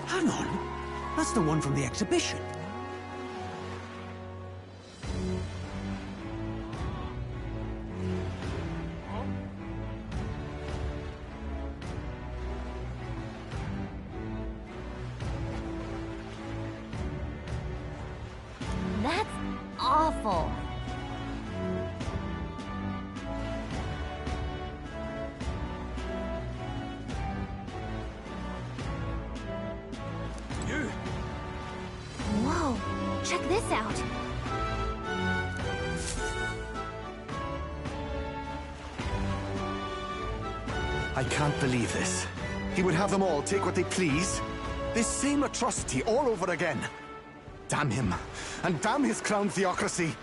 Hang on. That's the one from the exhibition. That's awful. You! Whoa, check this out. I can't believe this. He would have them all take what they please. This same atrocity all over again. Damn him, and damn his crown theocracy.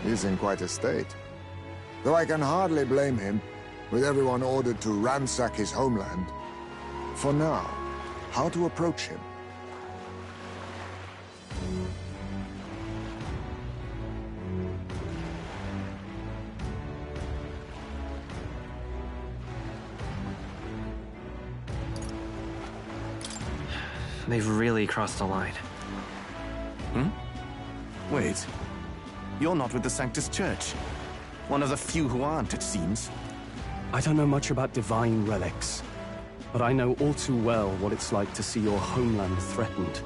He's in quite a state. Though I can hardly blame him, with everyone ordered to ransack his homeland. For now, how to approach him? They've really crossed the line. Wait. You're not with the Sanctus Church. One of the few who aren't, it seems. I don't know much about divine relics, but I know all too well what it's like to see your homeland threatened.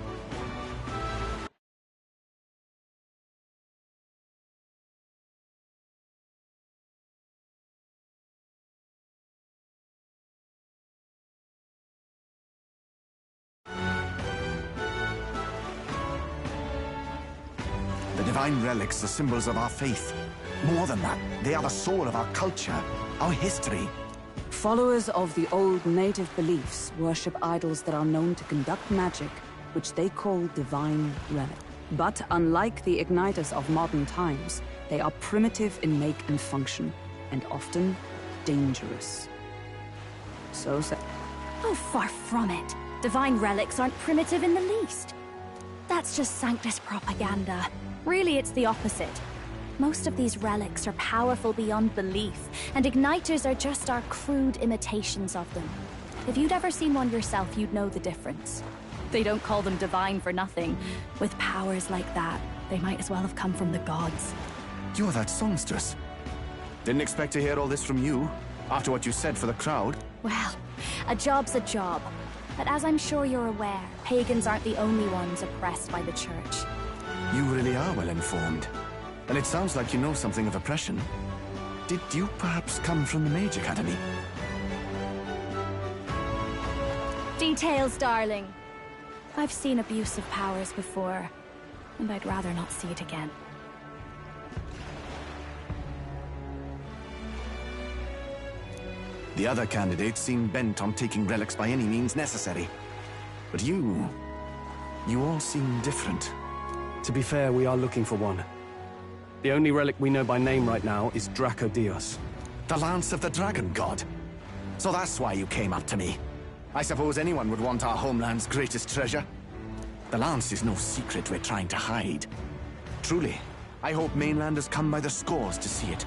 The divine relics are symbols of our faith. More than that, they are the soul of our culture, our history. Followers of the old native beliefs worship idols that are known to conduct magic, which they call divine relic. But unlike the igniters of modern times, they are primitive in make and function, and often dangerous. Oh, far from it. Divine relics aren't primitive in the least. That's just Sanctus propaganda. Really, it's the opposite. Most of these relics are powerful beyond belief, and igniters are just our crude imitations of them. If you'd ever seen one yourself, you'd know the difference. They don't call them divine for nothing. With powers like that, they might as well have come from the gods. You're that songstress. Didn't expect to hear all this from you, after what you said for the crowd. Well, a job's a job. But as I'm sure you're aware, pagans aren't the only ones oppressed by the church. You really are well informed. And it sounds like you know something of oppression. Did you perhaps come from the Mage Academy? Details, darling. I've seen abuse of powers before, and I'd rather not see it again. The other candidates seem bent on taking relics by any means necessary. But you all seem different. To be fair, we are looking for one. The only relic we know by name right now is Draco Dios. The Lance of the Dragon God. So that's why you came up to me. I suppose anyone would want our homeland's greatest treasure. The Lance is no secret we're trying to hide. Truly, I hope mainlanders come by the scores to see it.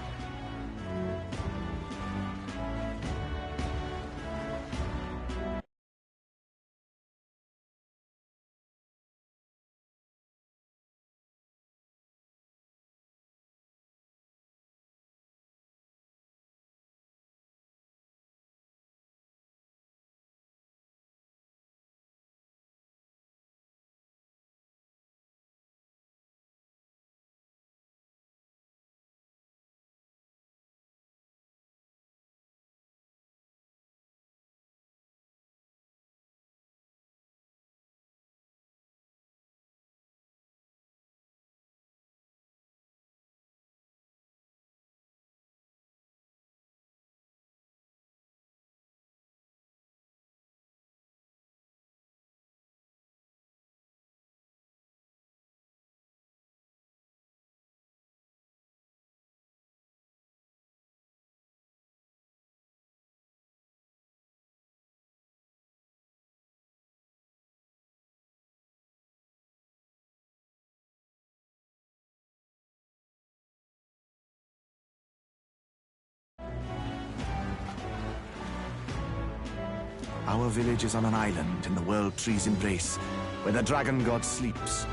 Our village is on an island in the World Tree's embrace, where the dragon god sleeps.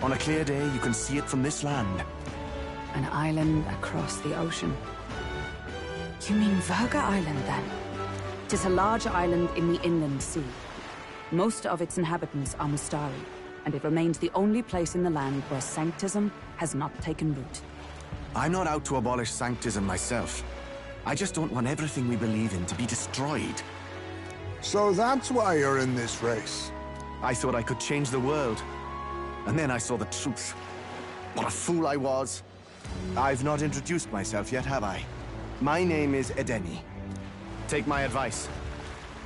On a clear day, you can see it from this land. An island across the ocean. You mean Verga Island, then? It is a large island in the inland sea. Most of its inhabitants are Mustari, and it remains the only place in the land where Sanctism has not taken root. I'm not out to abolish Sanctism myself. I just don't want everything we believe in to be destroyed. So that's why you're in this race. I thought I could change the world. And then I saw the truth. What a fool I was. I've not introduced myself yet, have I? My name is Edeni. Take my advice.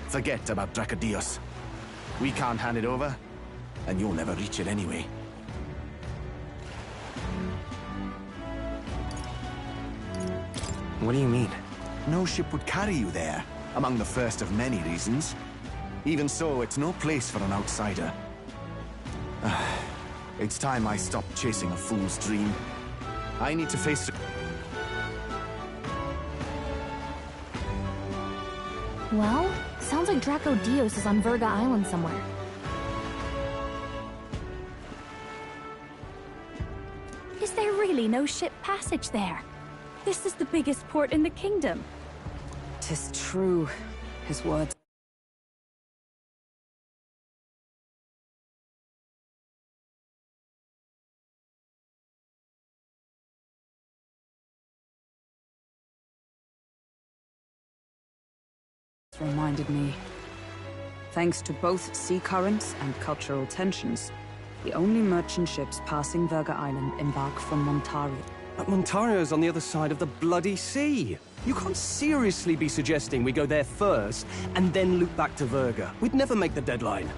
Forget about Dracodios. We can't hand it over, and you'll never reach it anyway. What do you mean? No ship would carry you there, among the first of many reasons. Even so, it's no place for an outsider. It's time I stopped chasing a fool's dream. I need to face... Well, sounds like Dracodios is on Verga Island somewhere. Is there really no ship passage there? This is the biggest port in the kingdom. 'Tis true, his words. Reminded me. Thanks to both sea currents and cultural tensions, the only merchant ships passing Verga Island embark from Montario. But Montario's on the other side of the bloody sea. You can't seriously be suggesting we go there first and then loop back to Verga. We'd never make the deadline.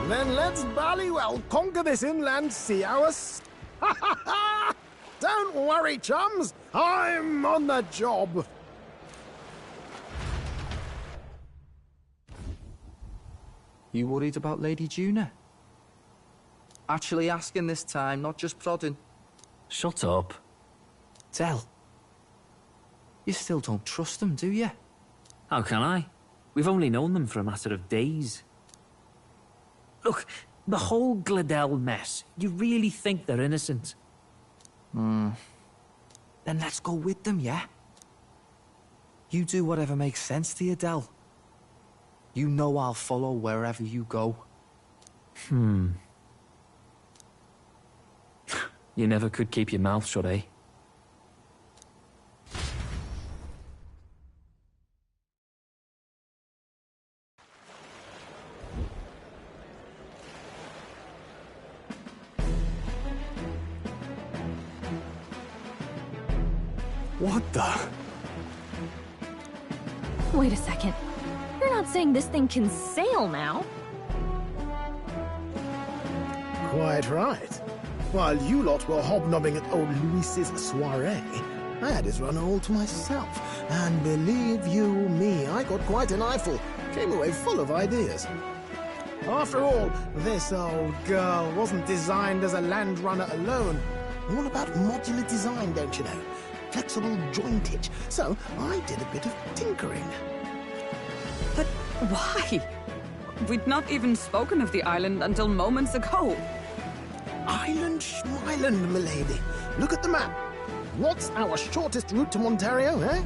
Then let's ballywell conquer this inland sea hours. Don't worry, chums. I'm on the job. You worried about Lady Juna? Actually asking this time, not just prodding. Shut up. Tell. You still don't trust them, do you? How can I? We've only known them for a matter of days. Look, the whole Gladel mess, you really think they're innocent? Then let's go with them, yeah? You do whatever makes sense to you, Del. You know I'll follow wherever you go. You never could keep your mouth shut, eh? What the? Wait a second. You're not saying this thing can sail now? Quite right. While you lot were hobnobbing at old Luis's soiree, I had his run all to myself. And believe you me, I got quite an eyeful. Came away full of ideas. After all, this old girl wasn't designed as a land runner alone. All about modular design, don't you know? Flexible jointage. So I did a bit of tinkering. But why? We'd not even spoken of the island until moments ago. Island schmeiland, milady. Look at the map. What's our shortest route to Ontario, eh?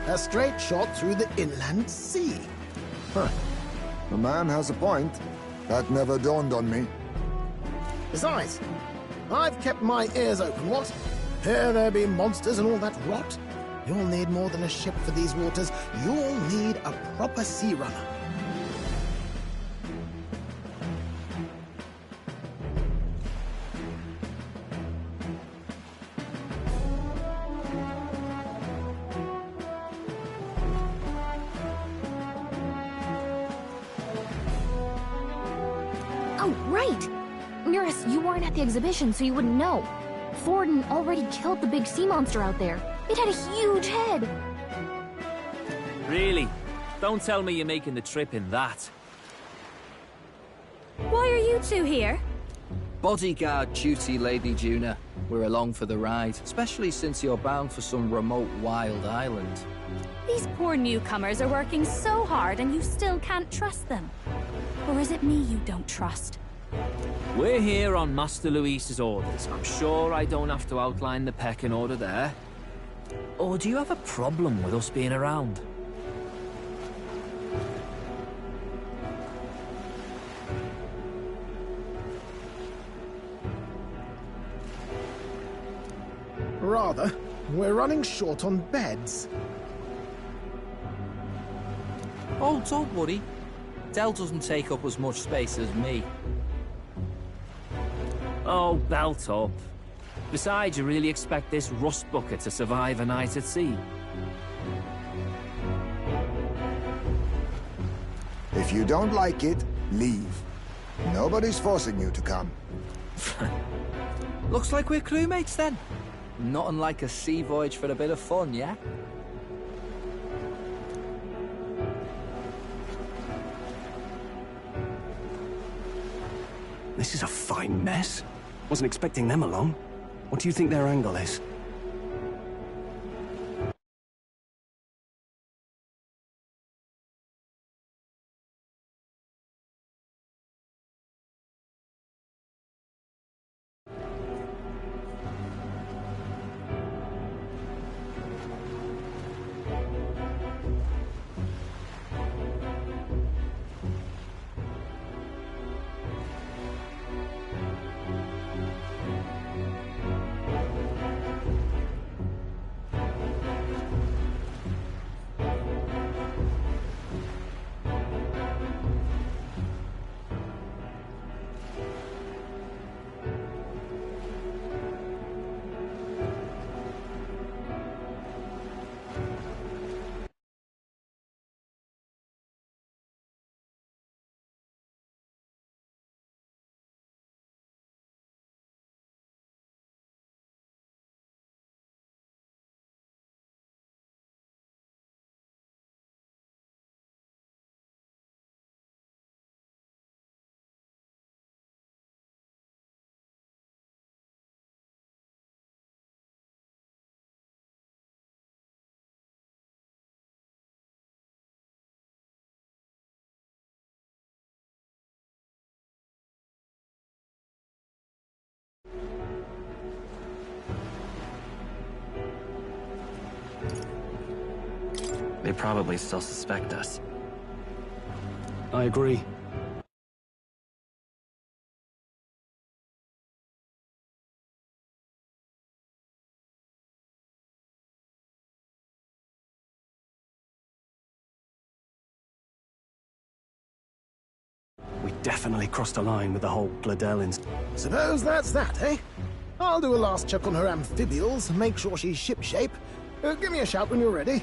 A straight shot through the inland sea. Huh. The man has a point. That never dawned on me. Besides, I've kept my ears open, what? Here there be monsters and all that rot. You'll need more than a ship for these waters. You'll need a proper sea runner. Oh, right! Mirus, you weren't at the exhibition, so you wouldn't know. Forden already killed the big sea monster out there. It had a huge head! Really? Don't tell me you're making the trip in that. Why are you two here? Bodyguard duty, Lady Juna. We're along for the ride, especially since you're bound for some remote wild island. These poor newcomers are working so hard and you still can't trust them. Or is it me you don't trust? We're here on Master Luis's orders. I'm sure I don't have to outline the pecking order there. Or do you have a problem with us being around? Rather, we're running short on beds. Oh, don't worry. Del doesn't take up as much space as me. Oh, belt up. Besides, you really expect this rust bucket to survive a night at sea? If you don't like it, leave. Nobody's forcing you to come. Looks like we're crewmates then. Not unlike a sea voyage for a bit of fun, yeah? This is a fine mess. Wasn't expecting them along. What do you think their angle is? They probably still suspect us. I agree. We definitely crossed a line with the whole Gladellins. Suppose that's that, eh? I'll do a last check on her amphibials, make sure she's shipshape. Give me a shout when you're ready.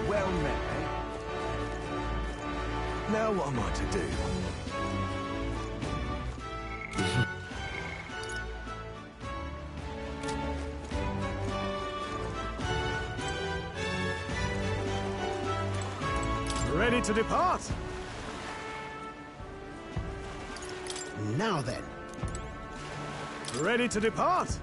Well met, eh? Now what am I to do? Ready to depart? Now then. Ready to depart?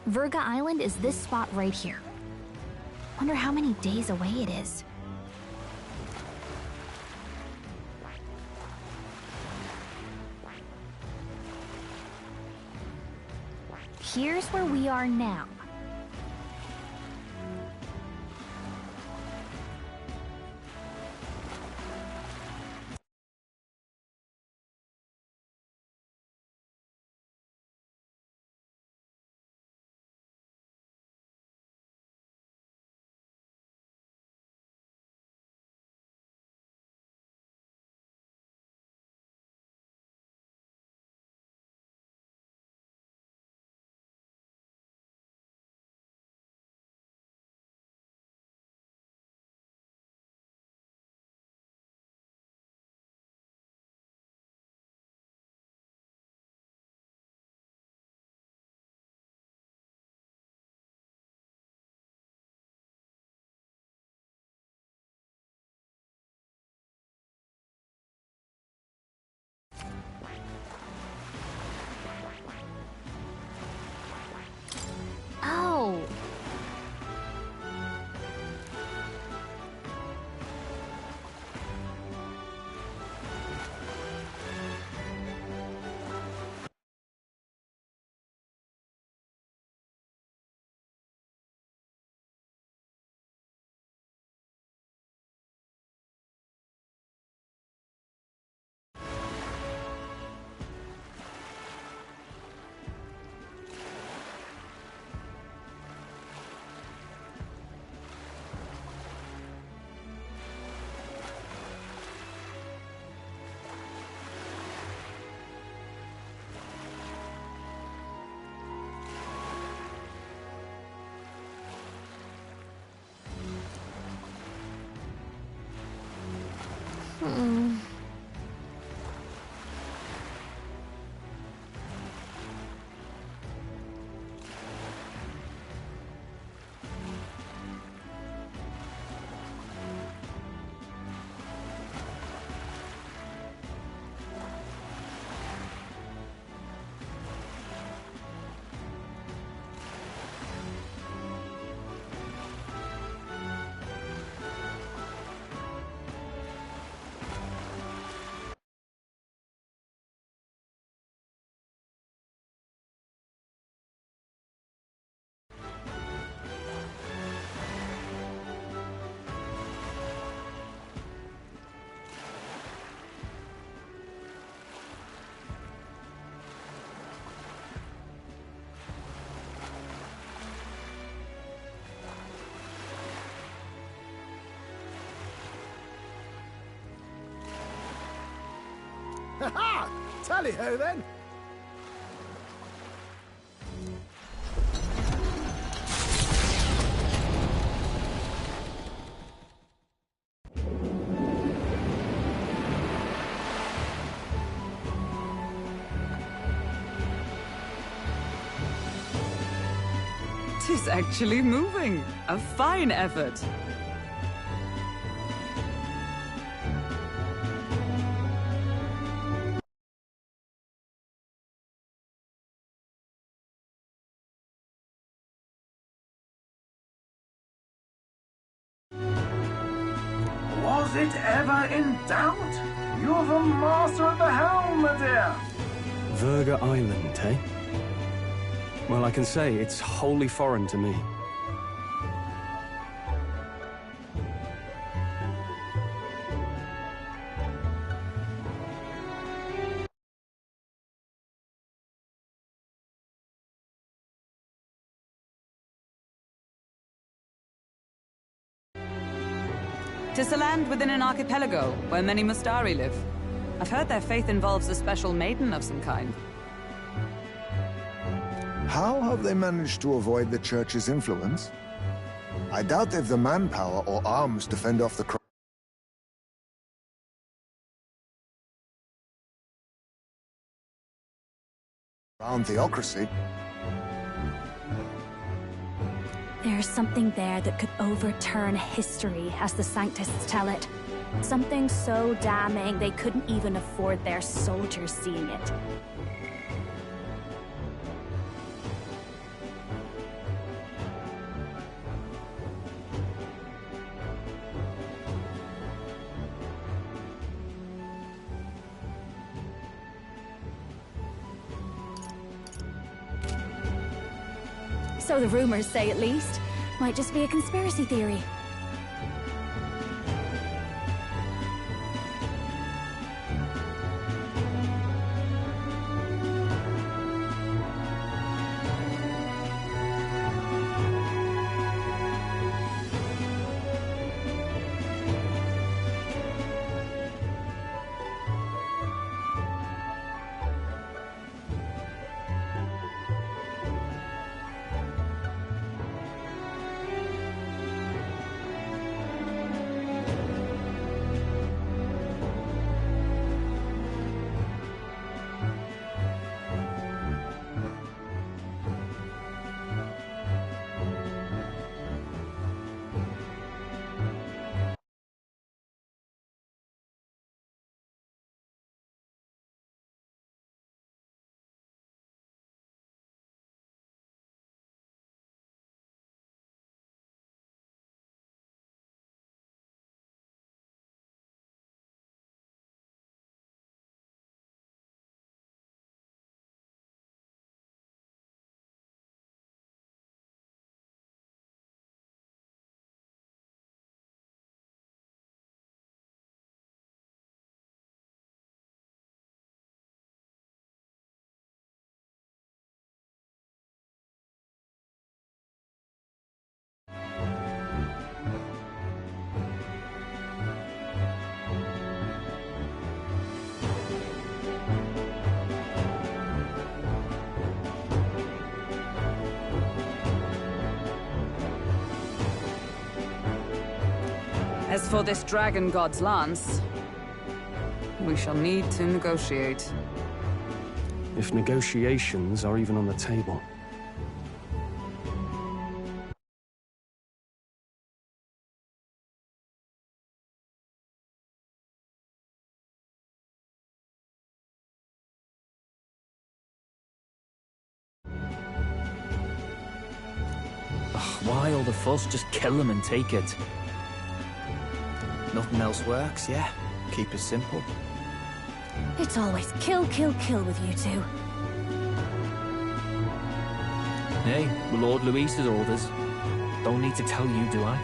Verga Island is this spot right here. Wonder how many days away it is. Here's where we are now. Oh. Ha-ha! Tally-ho, then! Tis actually moving. A fine effort. Was it ever in doubt? You're the master of the helm, my dear. Verga Island, eh? Well, I can say it's wholly foreign to me. Tis a land within an archipelago, where many Mustari live. I've heard their faith involves a special maiden of some kind. How have they managed to avoid the Church's influence? I doubt they've the manpower or arms to fend off the Found theocracy. There's something there that could overturn history, as the Sanctists tell it. Something so damning they couldn't even afford their soldiers seeing it. So the rumors say, at least. Might just be a conspiracy theory. As for this dragon god's lance, we shall need to negotiate. If negotiations are even on the table. Why all the fuss? Just kill them and take it. Nothing else works, yeah? Keep it simple. It's always kill, kill, kill with you two. Hey, Lord Luis's orders. Don't need to tell you, do I?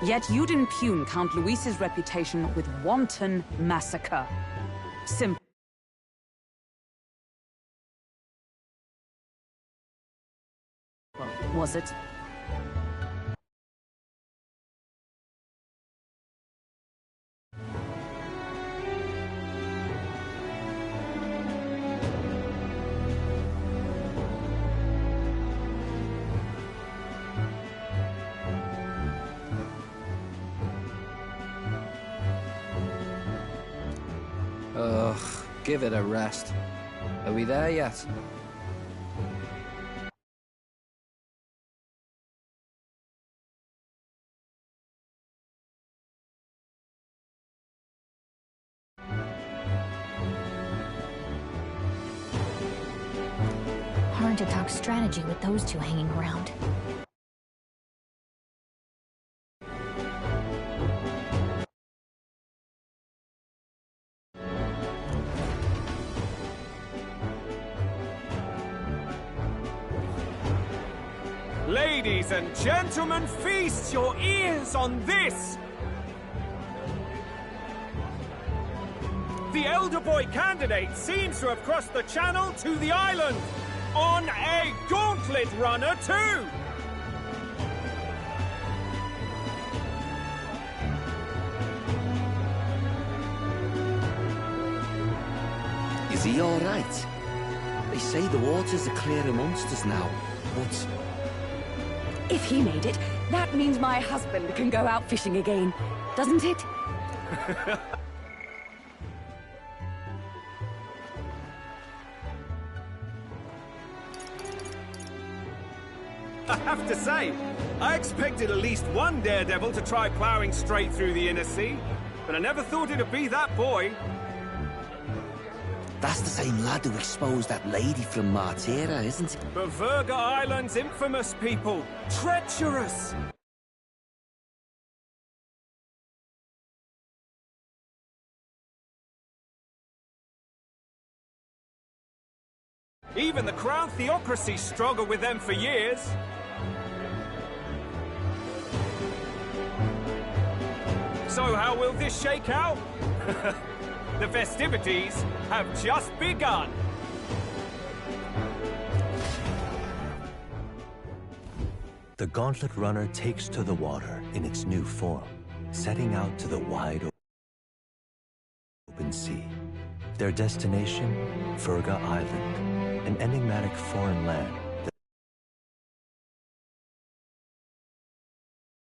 Yet you'd impugn Count Luis's reputation with wanton massacre. Simple. Was it? Ugh, give it a rest. Are we there yet? Hard to talk strategy with those two hanging around. Ladies and gentlemen, feast your ears on this! The Elder Boy candidate seems to have crossed the channel to the island! On a gauntlet runner, too! Is he all right? They say the waters are clear amongst us now, but... If he made it, that means my husband can go out fishing again, doesn't it? I have to say, I expected at least one daredevil to try plowing straight through the inner sea, but I never thought it'd be that boy. That's the same lad who exposed that lady from Martira, isn't it? But Verga Island's infamous, people. Treacherous! Even the Crown Theocracy struggled with them for years. So how will this shake out? The festivities have just begun. The Gauntlet Runner takes to the water in its new form, setting out to the wide open sea. Their destination, Verga Island, an enigmatic foreign land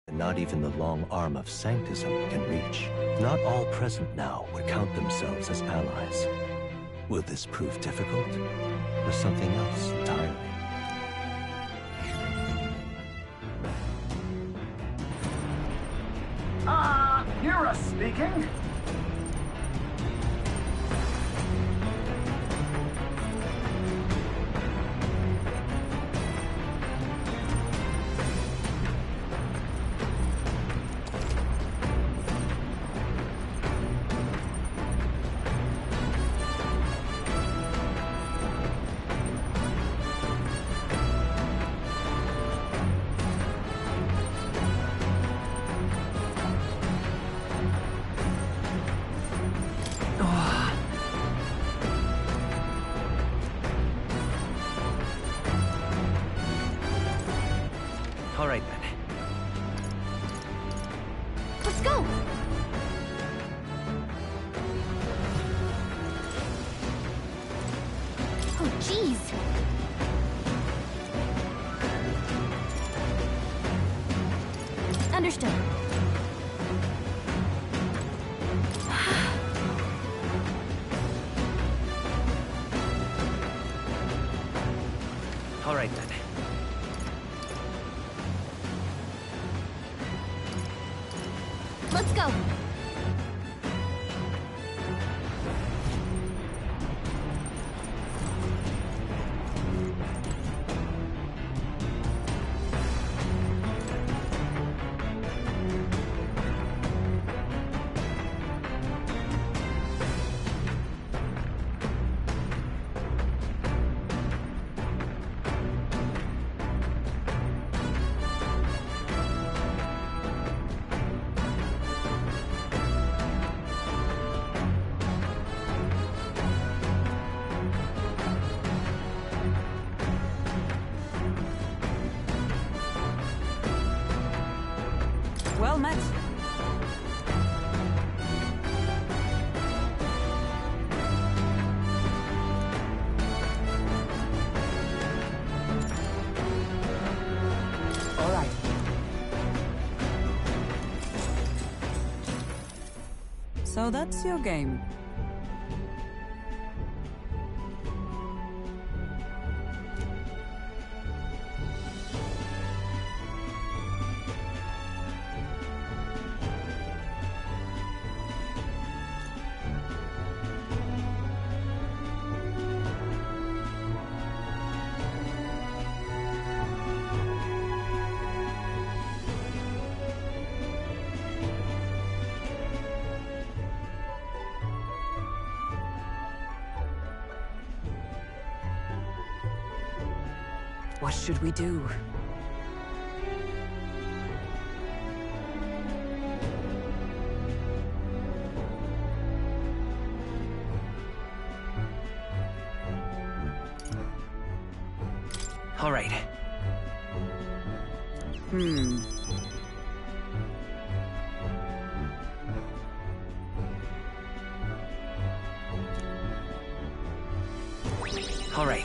that not even the long arm of Sanctism can reach. Not all present now would count themselves as allies. Will this prove difficult, or something else entirely? You're speaking. All right, then. Let's go! Oh, jeez. Understood. All right, then. Let's go! Well met. All right. So that's your game. What should we do? All right. All right.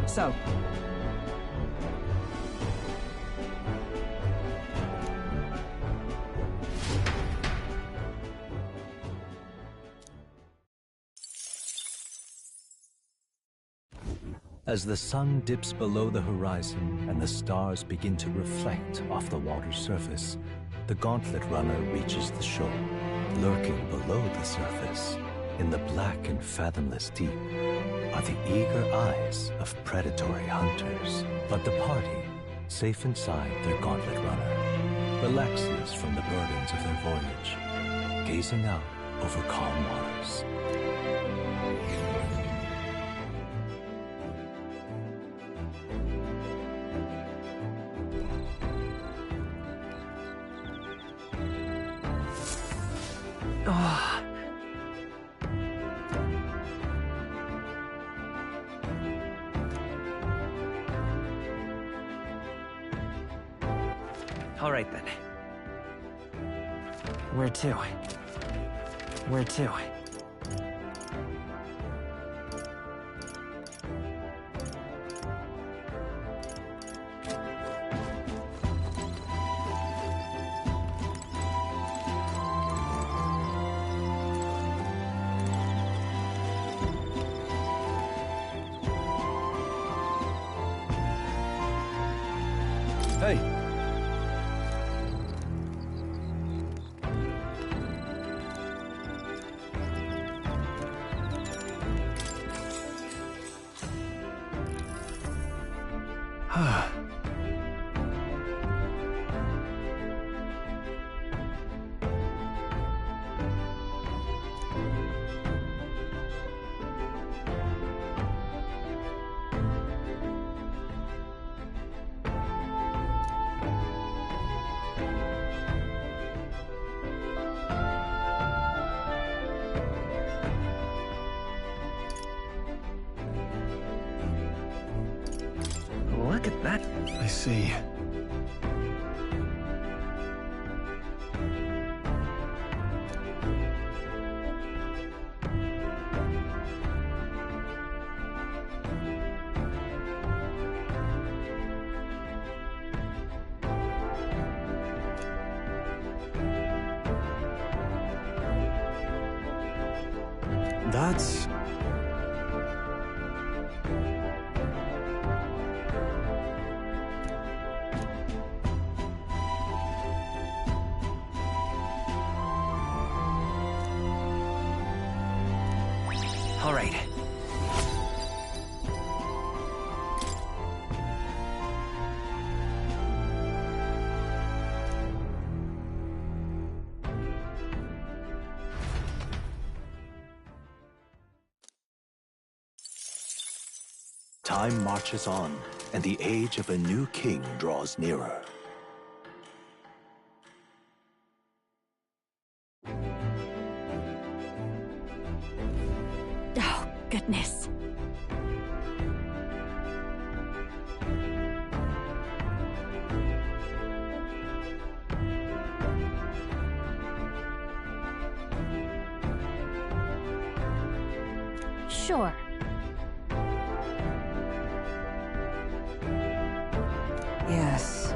So, As the sun dips below the horizon and the stars begin to reflect off the water's surface, the Gauntlet Runner reaches the shore. Lurking below the surface, in the black and fathomless deep, are the eager eyes of predatory hunters. But the party, safe inside their Gauntlet Runner, relaxes from the burdens of their voyage, gazing out over calm waters. All right, then. Where to? Where to? Hey. Look at that. I see. That's... All right. Time marches on, and the age of a new king draws nearer. Oh, goodness. Sure. yes.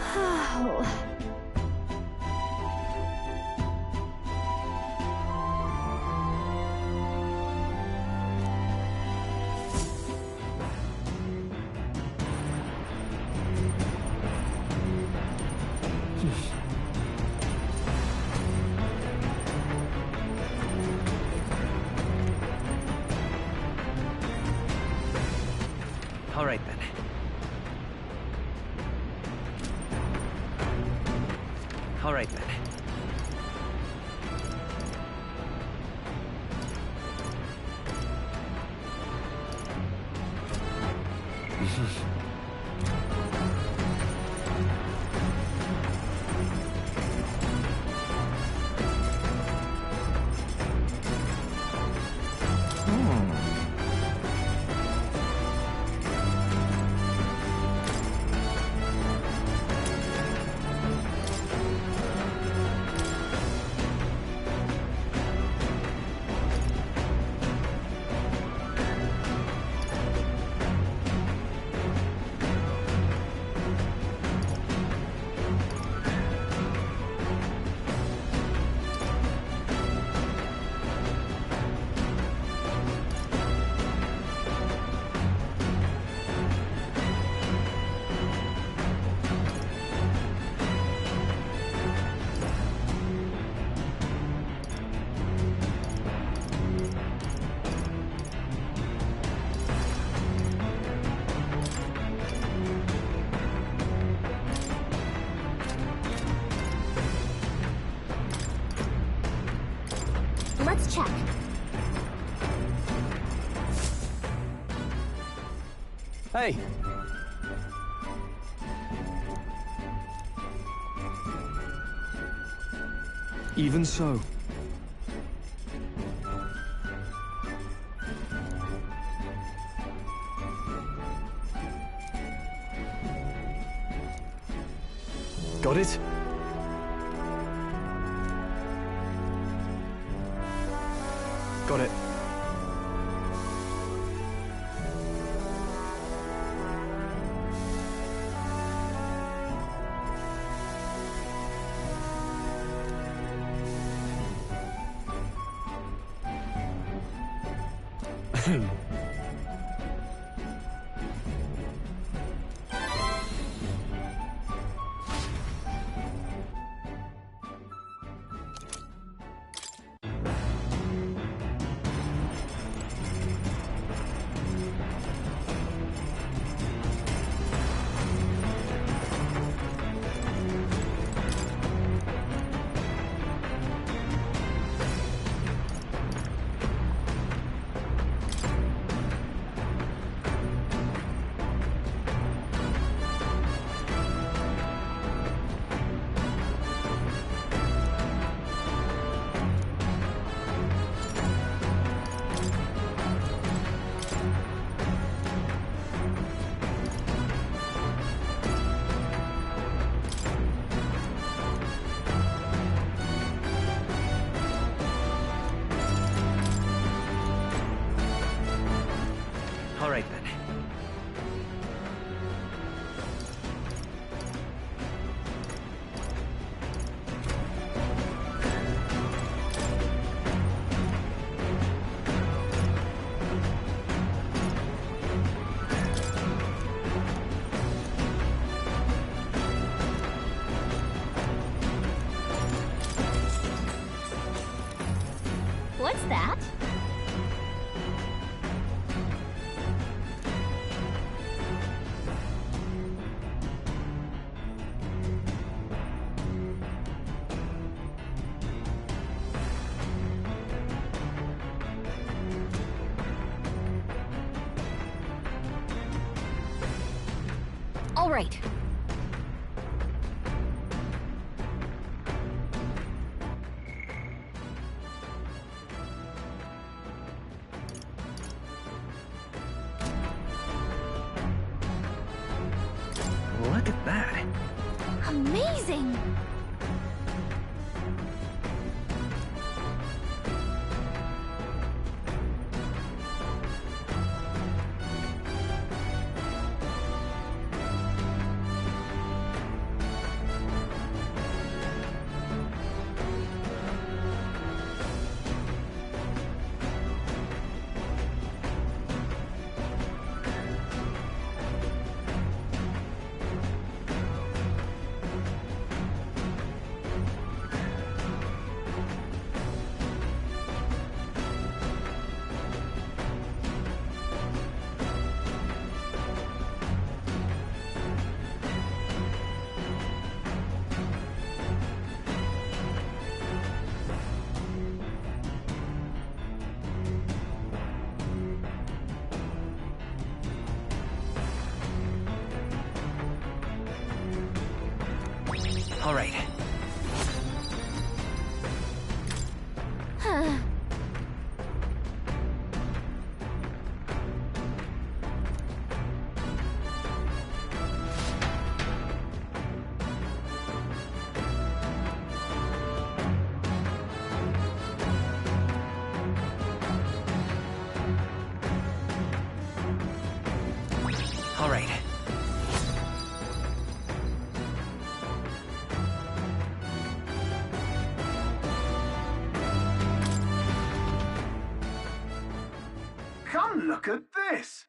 Oh. All right, then. All right, then. Let's check. Hey! Even so. Got it? Got it. All right, then. What's that? All right. Look at that. Amazing! All right. Huh. All right. Come look at this!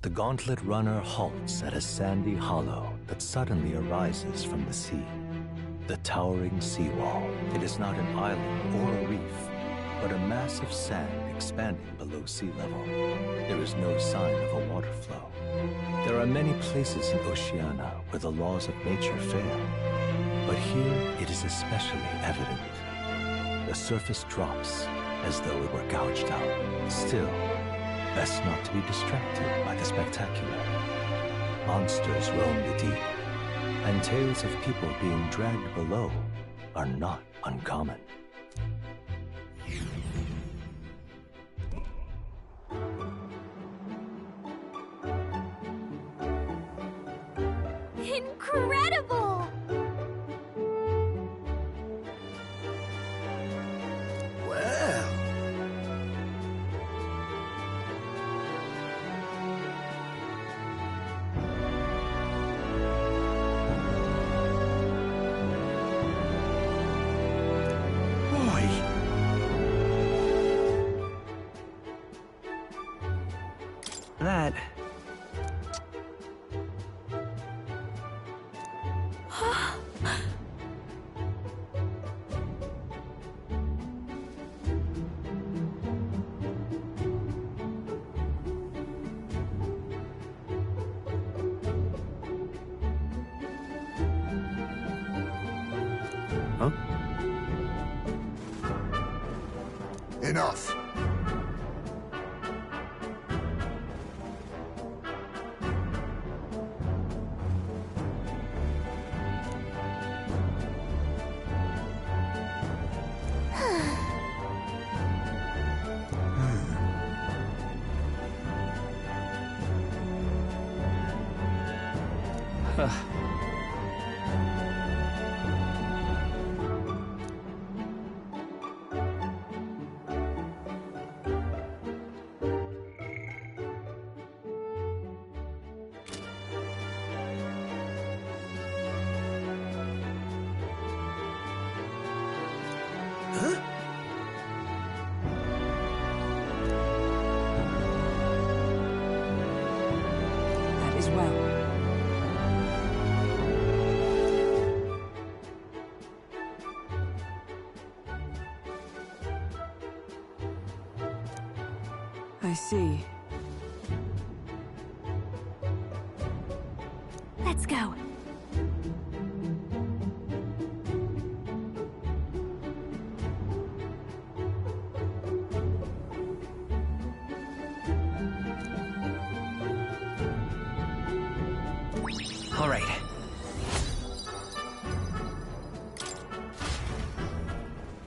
The gauntlet runner halts at a sandy hollow that suddenly arises from the sea. The towering seawall. It is not an island or a reef, but a mass of sand expanding below sea level. There is no sign of a water flow. There are many places in Oceania where the laws of nature fail, but here it is especially evident. The surface drops as though it were gouged out. Still, best not to be distracted by the spectacular. Monsters roam the deep, and tales of people being dragged below are not uncommon. Incredible! Well... That... Huh? Enough. That is well. I see. Let's go. All right.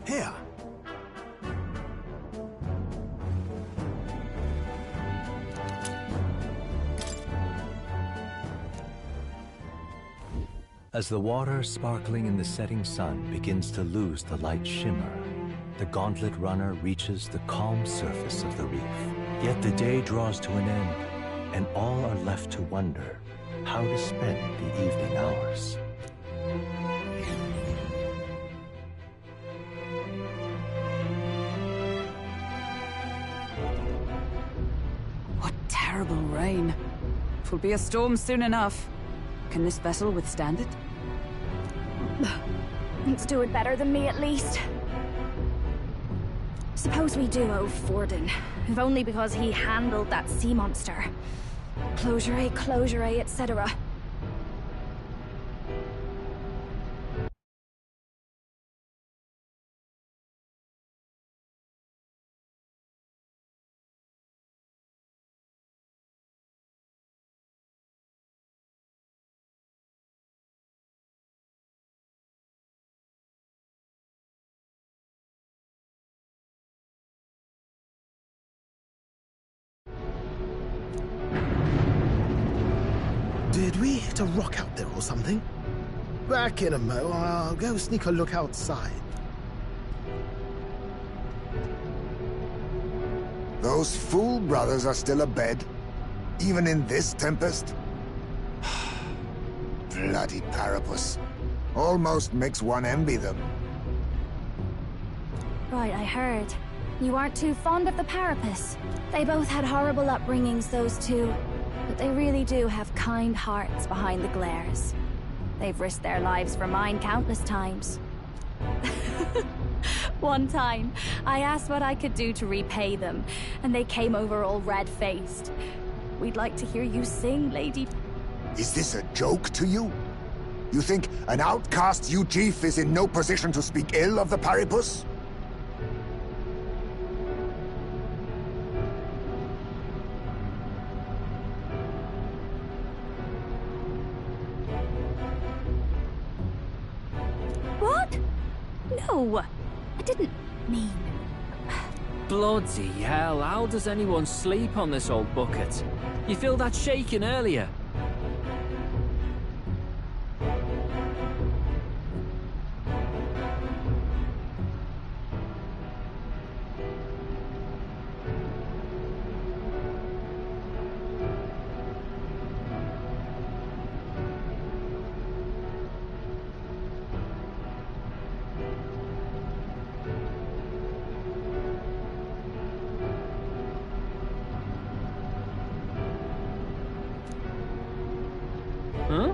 Here. As the water sparkling in the setting sun begins to lose the light shimmer, the gauntlet runner reaches the calm surface of the reef. Yet the day draws to an end, and all are left to wonder how to spend the evening hours. What terrible rain. Twill be a storm soon enough. Can this vessel withstand it? It's doing better than me, at least. Suppose we do owe Forden, if only because he handled that sea monster. Closure, etc. Did we hit a rock out there or something? Back in a mo, I'll go sneak a look outside. Those fool brothers are still abed? Even in this tempest? Bloody Parapus. Almost makes one envy them. Right, I heard. You aren't too fond of the Parapus. They both had horrible upbringings, those two. But they really do have kind hearts behind the glares. They've risked their lives for mine countless times. One time, I asked what I could do to repay them, and they came over all red-faced. We'd like to hear you sing, Lady... Is this a joke to you? You think an outcast Uchief is in no position to speak ill of the Paripus? What? No, I didn't mean... Bloody hell, how does anyone sleep on this old bucket? You feel that shaking earlier? Huh?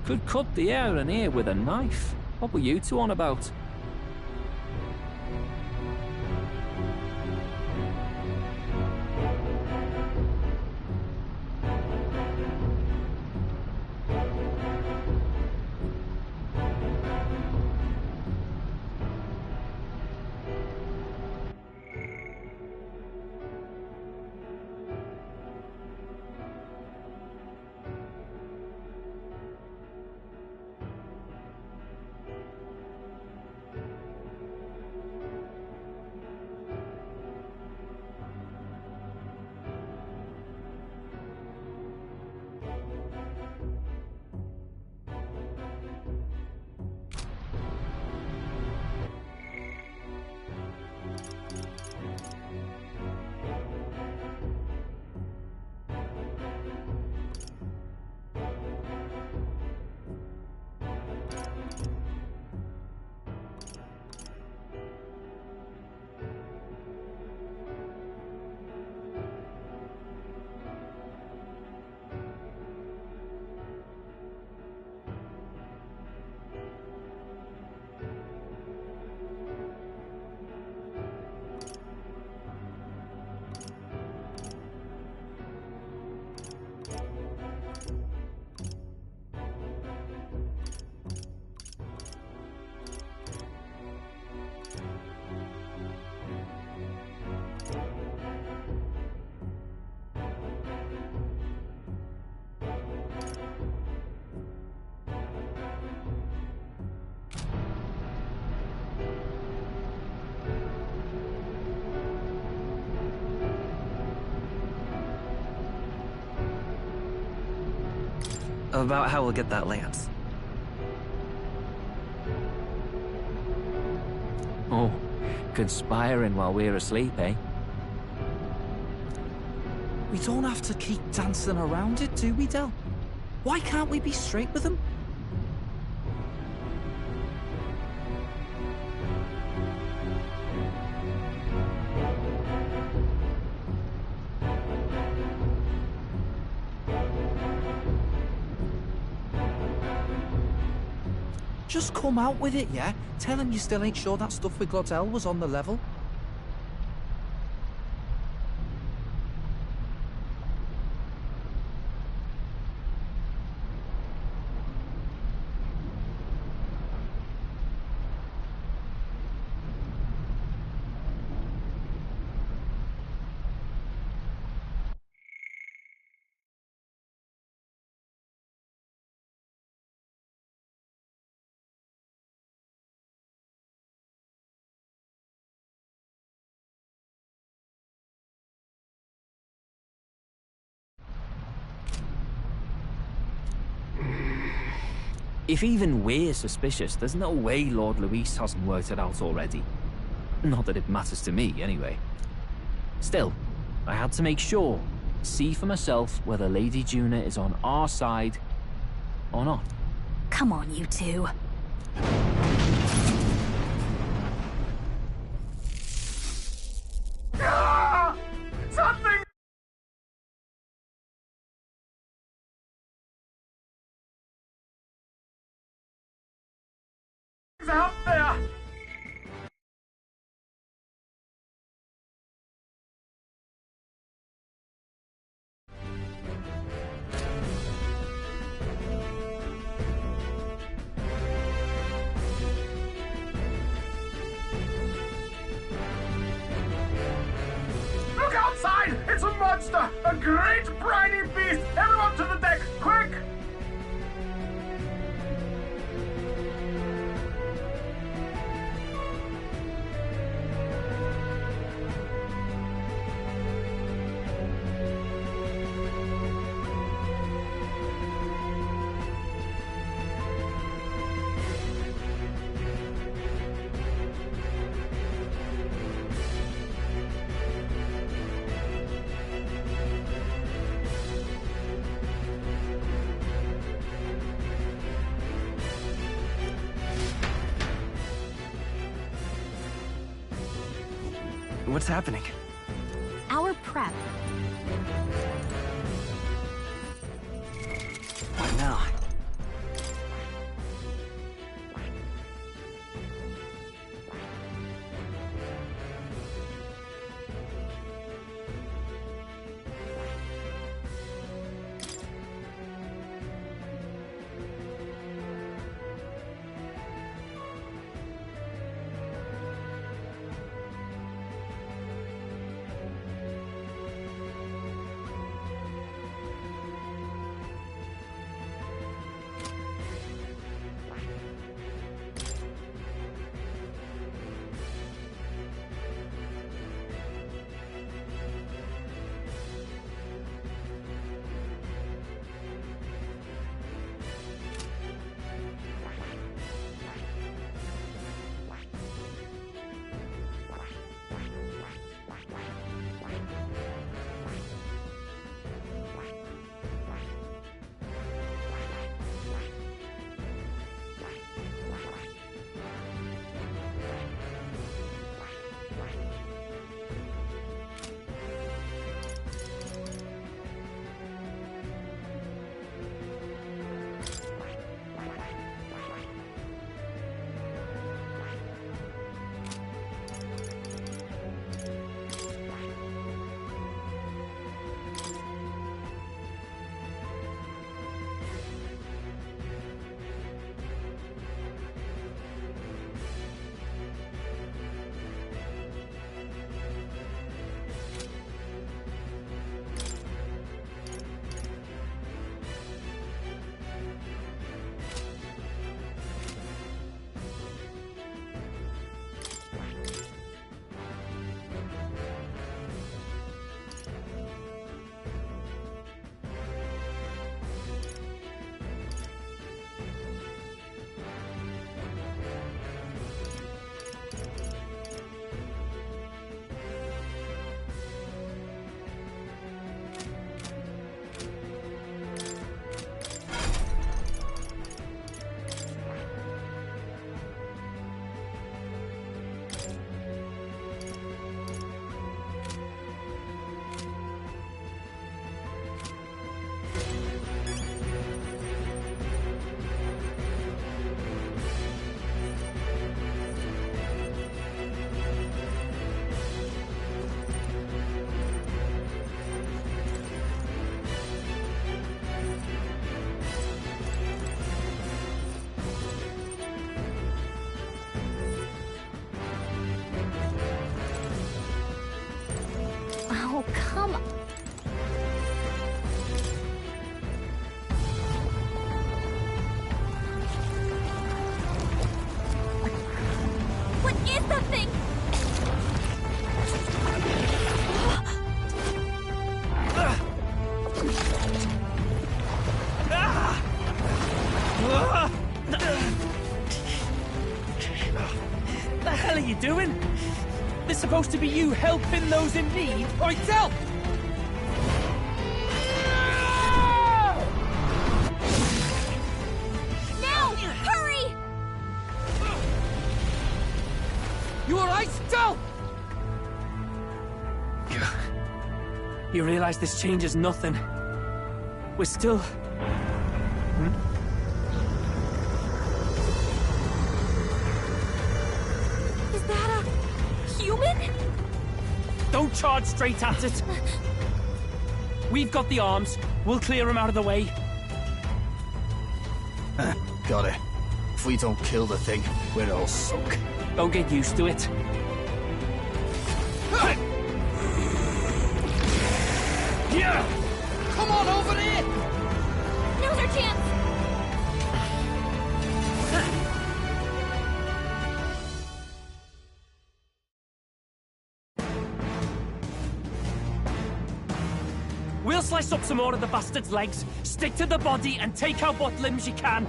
Could cut the air in here with a knife. What were you two on about? About how we'll get that lance. Oh, conspiring while we're asleep, eh? We don't have to keep dancing around it, do we, Del? Why can't we be straight with them? Just come out with it, yeah? Tell him you still ain't sure that stuff with Glottel was on the level. If even we're suspicious, there's no way Lord Luis hasn't worked it out already. Not that it matters to me, anyway. Still, I had to make sure, see for myself whether Lady Juna is on our side or not. Come on, you two. monster! A great briny beast! Everyone to the deck, quick! What's happening? Our prep. What now? Oh, come on. What is that thing? The hell are you doing? This supposed to be you helping those in need, or itself? Now! Hurry! You alright, still? You realize this changes nothing. We're still... Is that a human? Don't charge straight at it. We've got the arms. We'll clear him out of the way. Got it. If we don't kill the thing, we're all sunk. Don't get used to it. Yeah! Come on over here! Now's our chance! We'll slice up some more of the bastard's legs, stick to the body, and take out what limbs you can.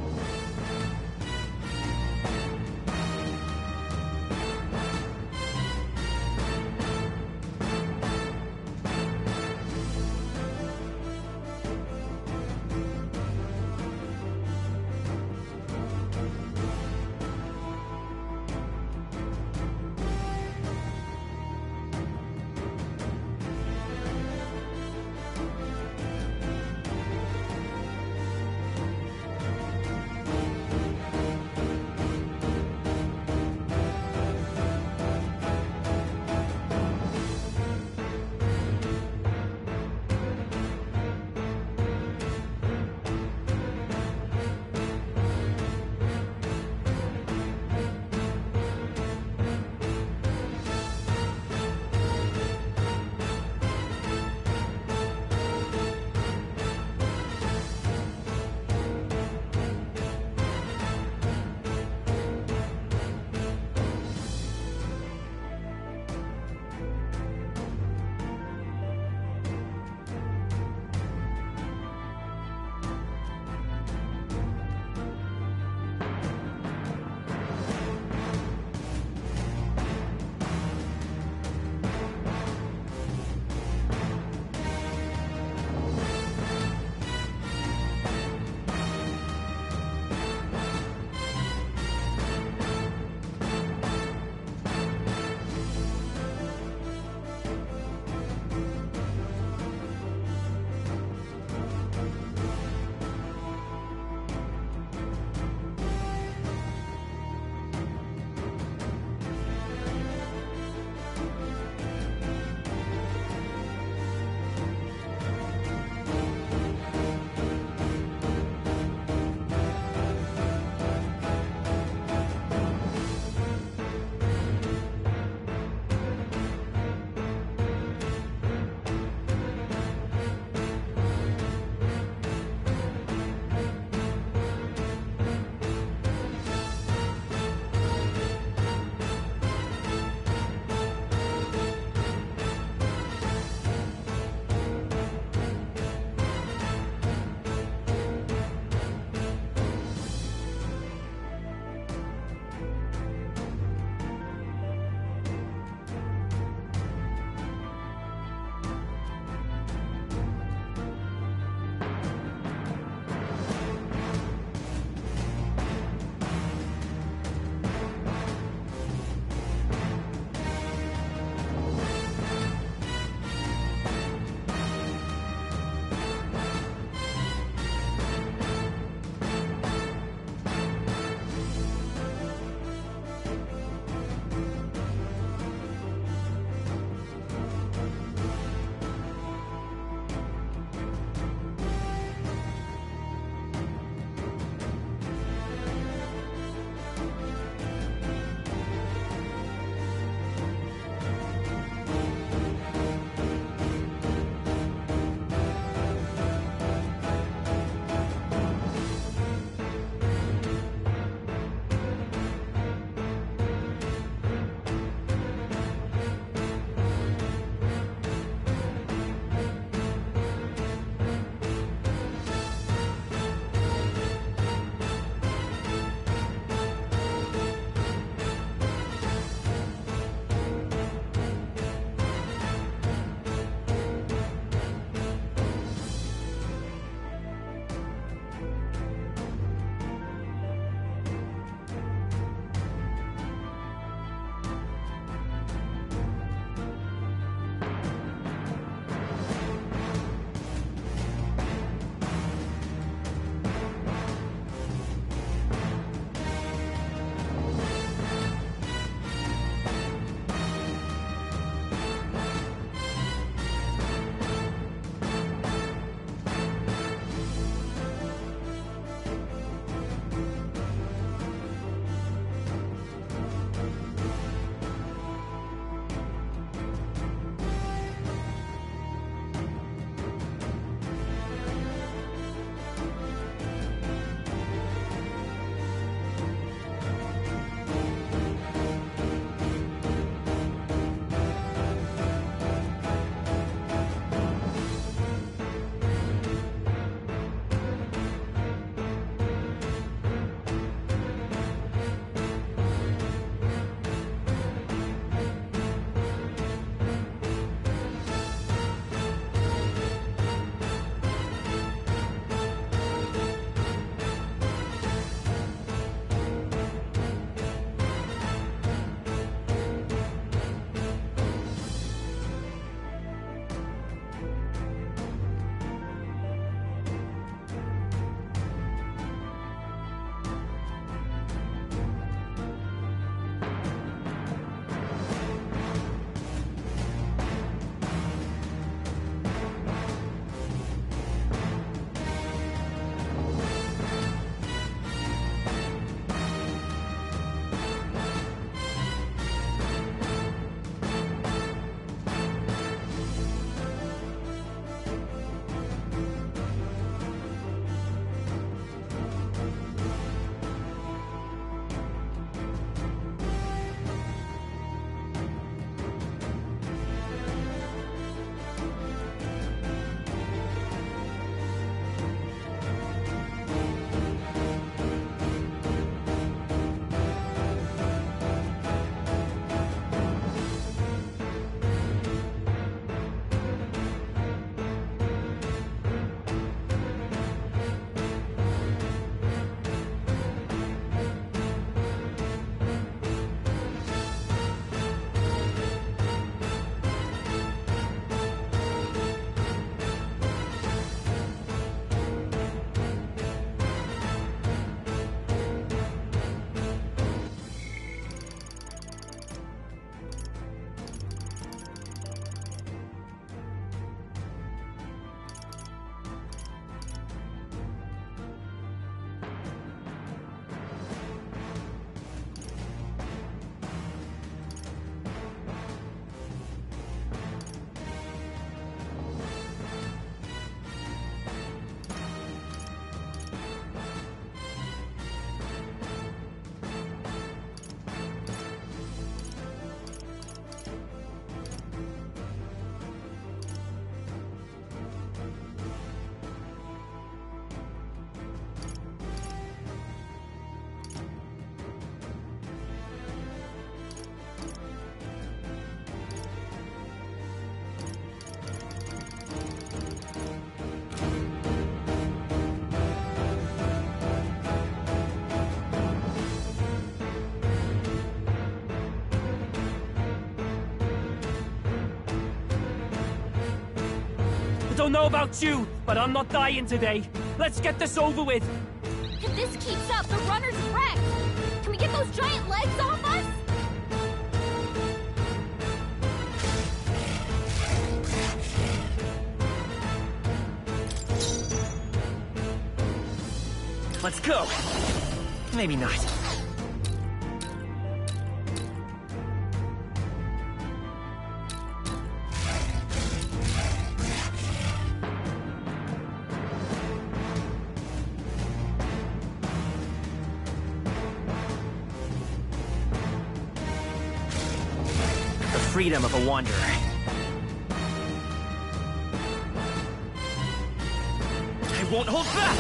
don't know about you, but I'm not dying today. Let's get this over with. If this keeps up, the runner's wrecked. Can we get those giant legs off us? Let's go. Maybe not. The freedom of a wanderer. I won't hold back!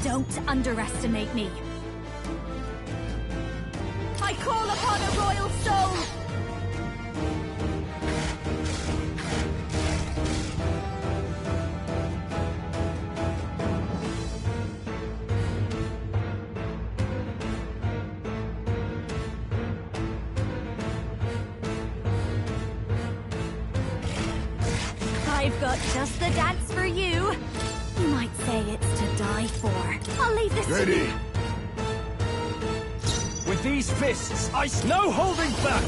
Don't underestimate me. I call upon a royal soul! I've got just the dance for you. You might say it's to die for. I'll leave this to you. With these fists, no holding back!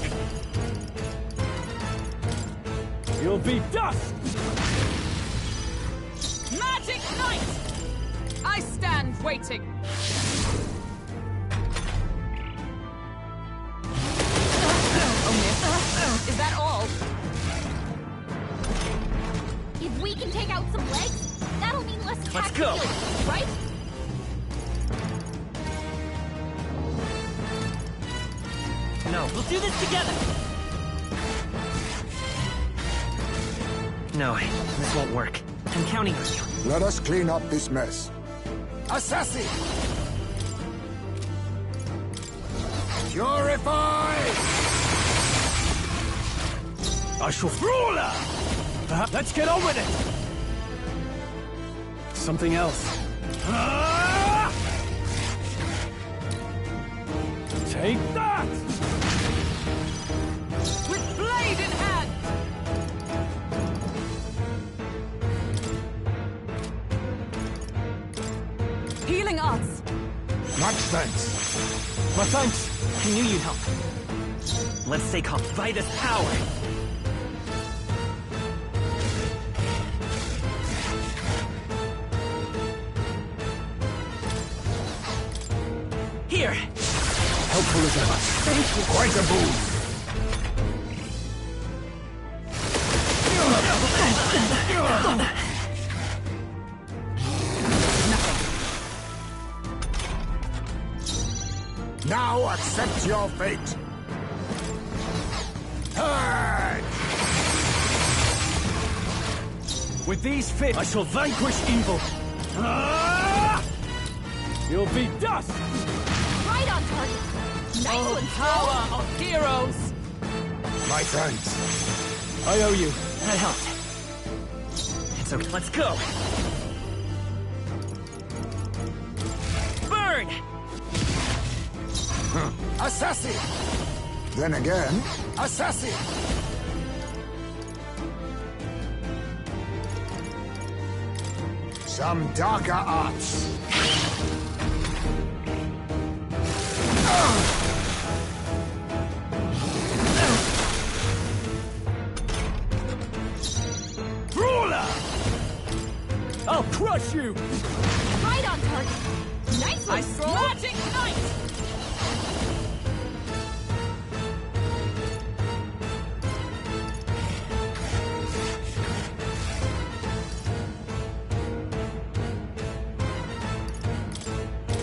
You'll be dust! Magic Knight! I stand waiting. Is that all? If we can take out some legs, that'll mean less Let's go. right? No. We'll do this together! No, this won't work. I'm counting on you. Let us clean up this mess. Assassin! Purify! I shall ruler! Let's get on with it! Something else. Take that! With blade in hand! Healing arts. Much thanks. My thanks. I knew you'd help. Let's stay calm. By this power! Here! Helpful as ever. Thank you. Quite a boon. Now accept your fate. With these fists, I shall vanquish evil. You'll be dust! Right on target. Nice one, Power of heroes! My thanks. I owe you. That helped. It's okay. Let's go! Burn! Assassin! Then again, assassin! Some darker arts. Ruler! I'll crush you! Right on target. Nice one, Stroll. Magic Knight!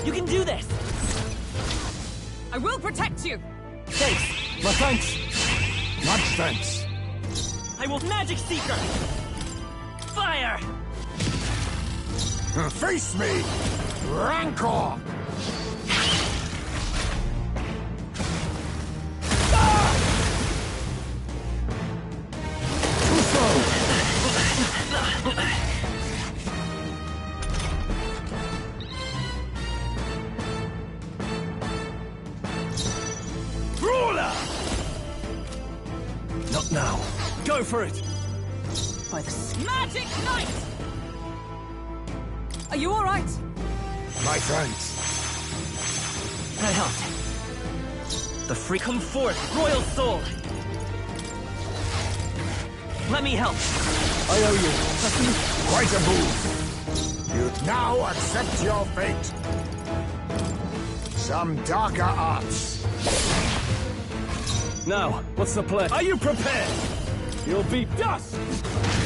You can do this! I will protect you! Thanks! My thanks! Much thanks. I will Magic Seeker! Fire! Face me! Rancor! Now, go for it! By the Magic Knight! Are you alright? My thanks. That helped. The free come forth, royal soul! Let me help. I owe you. Quite a move. You now accept your fate. Some darker arts. Now, what's the plan? Are you prepared? You'll be dust!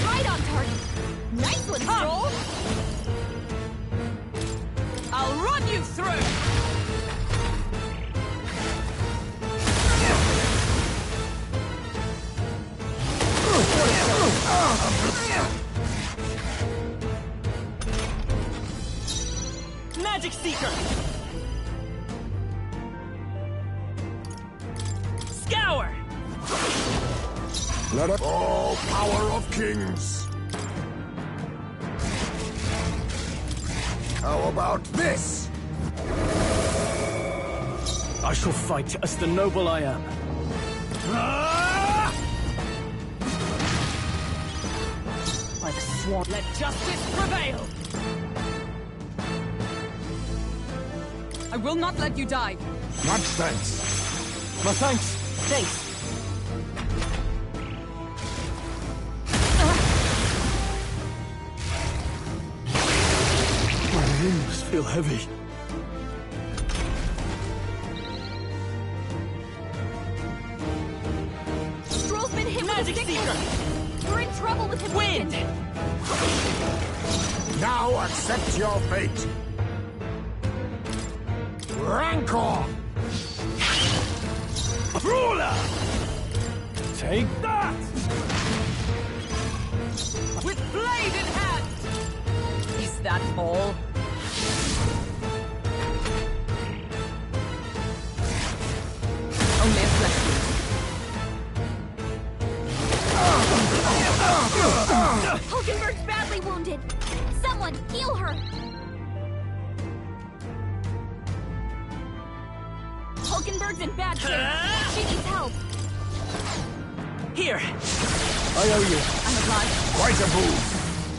Right on target. Nice one, Stroll. I'll run you through! Magic Seeker! Scour! Let it all power of kings. How about this? I shall fight as the noble I am. By the swan, let justice prevail! I will not let you die. Much thanks. My thanks. Thanks. My limbs feel heavy. Stroll's been hit with a Magic sickness. Seeker! We're in trouble with him. Wind! Now accept your fate. Rancor! Ruler! Take that! With blade in hand! Is that all? Only a flesh wound. Hulkenberg's badly wounded. Someone heal her. Hulkenberg's in bad shape. She needs help. Here! I owe you. I'm alive. Quite a move.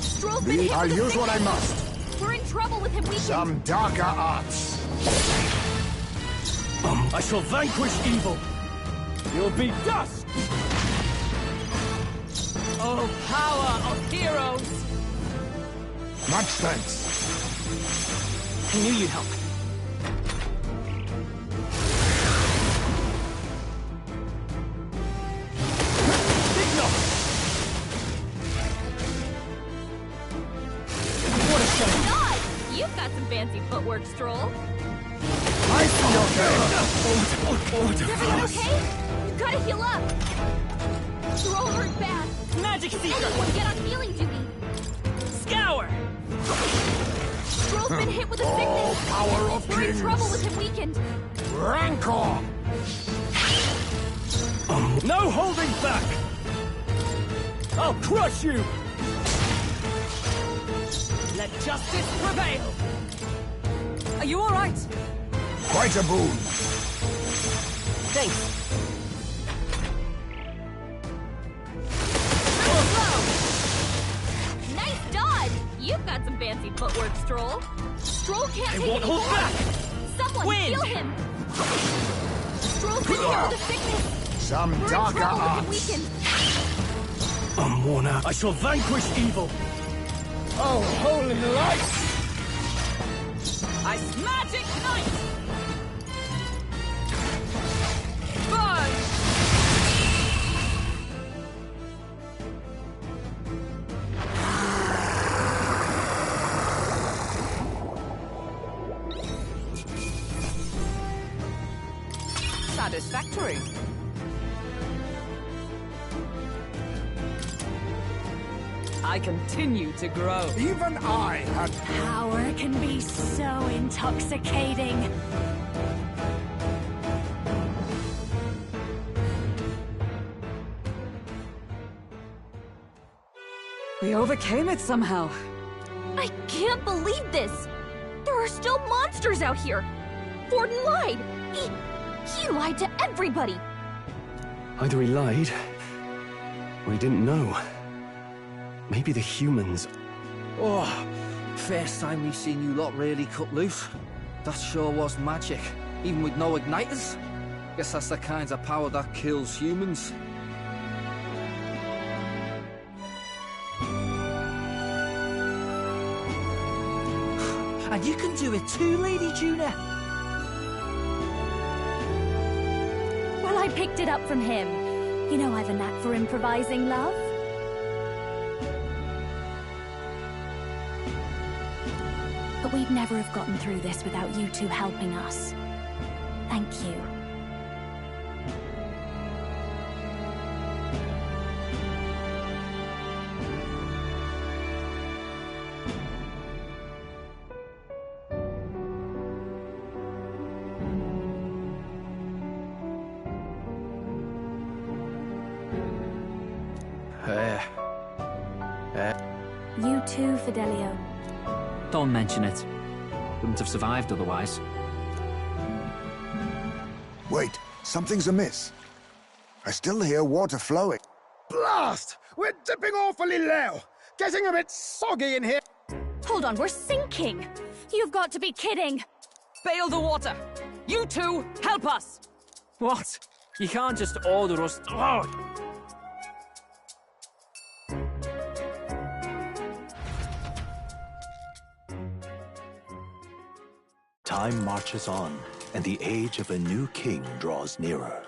Stroll's been hit I'll with a use what I sickness. must. We're in trouble with him. We can... Some darker arts. I shall vanquish evil. You'll be dust! Oh, power of heroes! Much thanks. I knew you'd help. God, you've got some fancy footwork, Stroll. I see your Is everyone okay? You've got to heal up. Stroll hurt bad. Magic Seeker! Anyone get on healing duty. Scour! Stroll's been hit with a All sickness. power of We're in kings. trouble with him weakened. Rancor! No holding back! I'll crush you! Let justice prevail! Are you alright? Quite a boon. Thanks. Nice dodge. You've got some fancy footwork, Stroll. Stroll can't I take won't any hold more. back. Someone Wind. heal him. Stroll's been hit with a sickness. Some We're in darker trouble with him arts. weakened. I'm worn out. I shall vanquish evil. Oh, holy light! Ice Magic Knight! Burn! Satisfactory. I continue to grow. Even I had... Power can be so intoxicating. We overcame it somehow. I can't believe this. There are still monsters out here. Forden lied. He lied to everybody. Either he lied, We didn't know. Maybe the humans... Oh, first time we've seen you lot really cut loose. That sure was magic, even with no igniters. Guess that's the kind of power that kills humans. And you can do it too, Lady Juna. Well, I picked it up from him. You know I've a knack for improvising, love. But we'd never have gotten through this without you two helping us. Thank you. You too, Fidelio. Don't mention it. Wouldn't have survived otherwise. Wait, something's amiss. I still hear water flowing. Blast! We're dipping awfully low. Getting a bit soggy in here. Hold on, we're sinking! You've got to be kidding! Bail the water! You two, help us! What? You can't just order us... Oh! Time marches on, and the age of a new king draws nearer.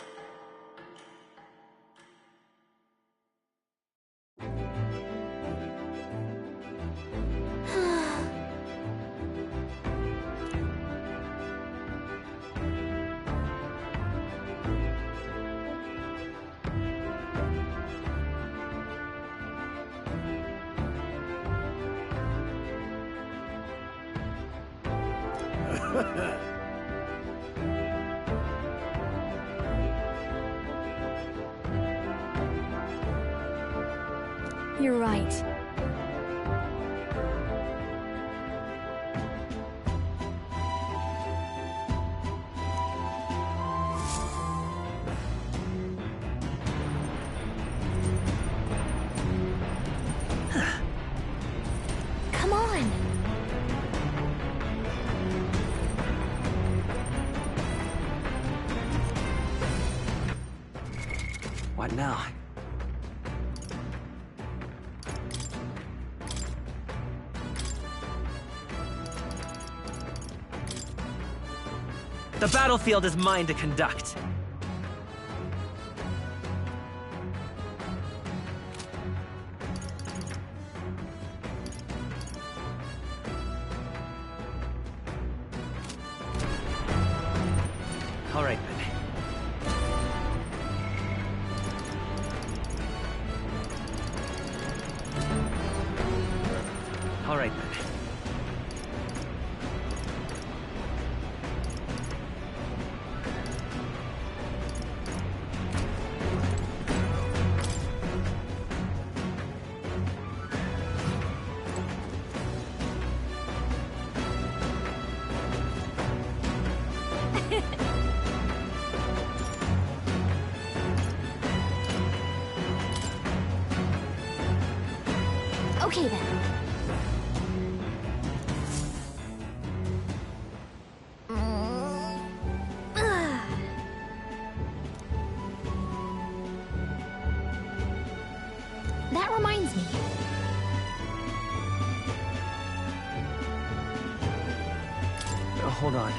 You're right. Come on! What now? The battlefield is mine to conduct. All right, then. All right, then. Okay then. That reminds me. Hold on.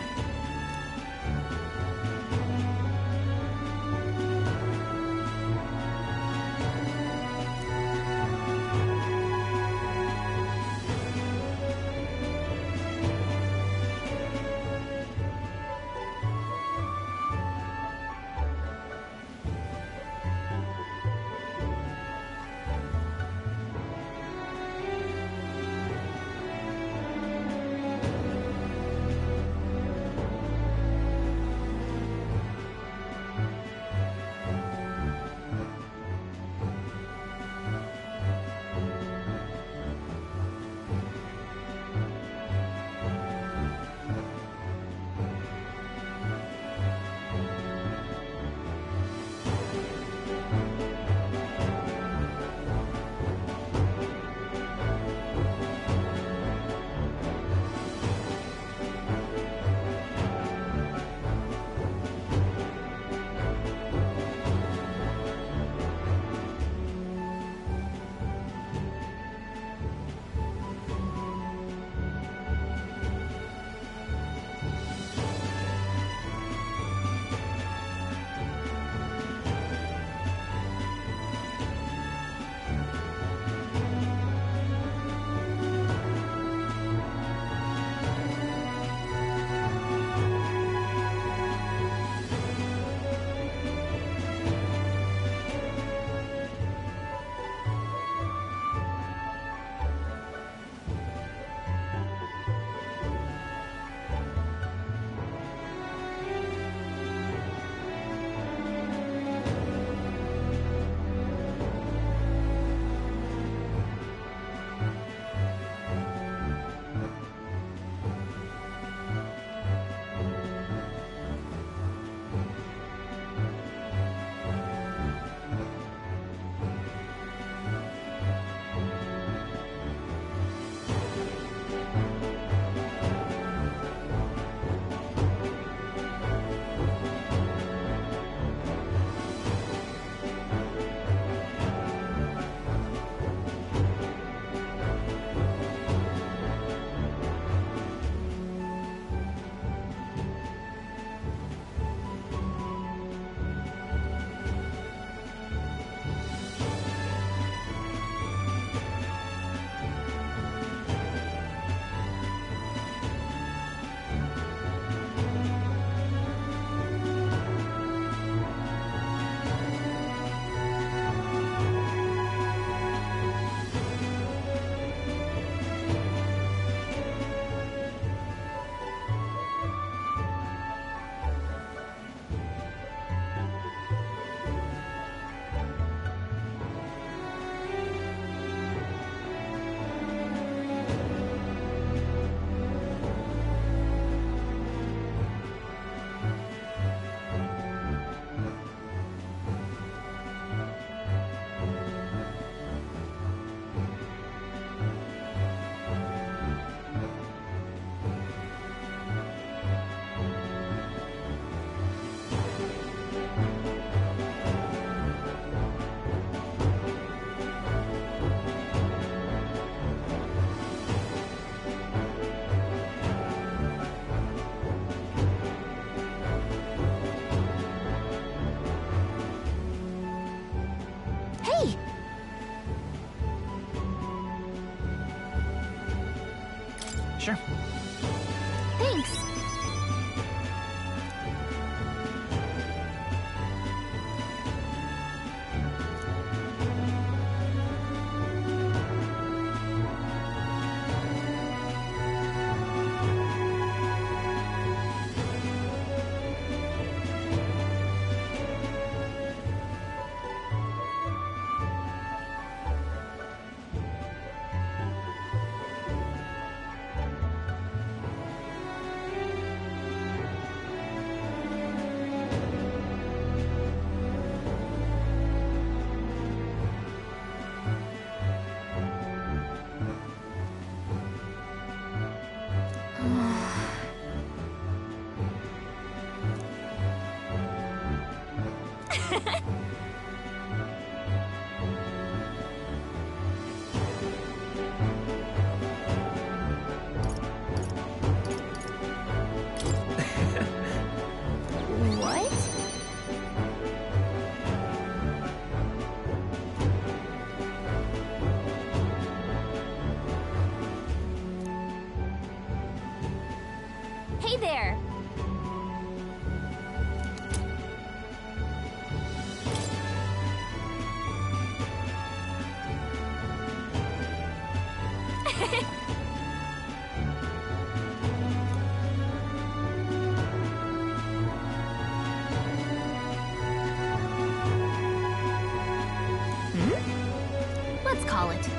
Sure. Thanks. Hey there! Let's call it.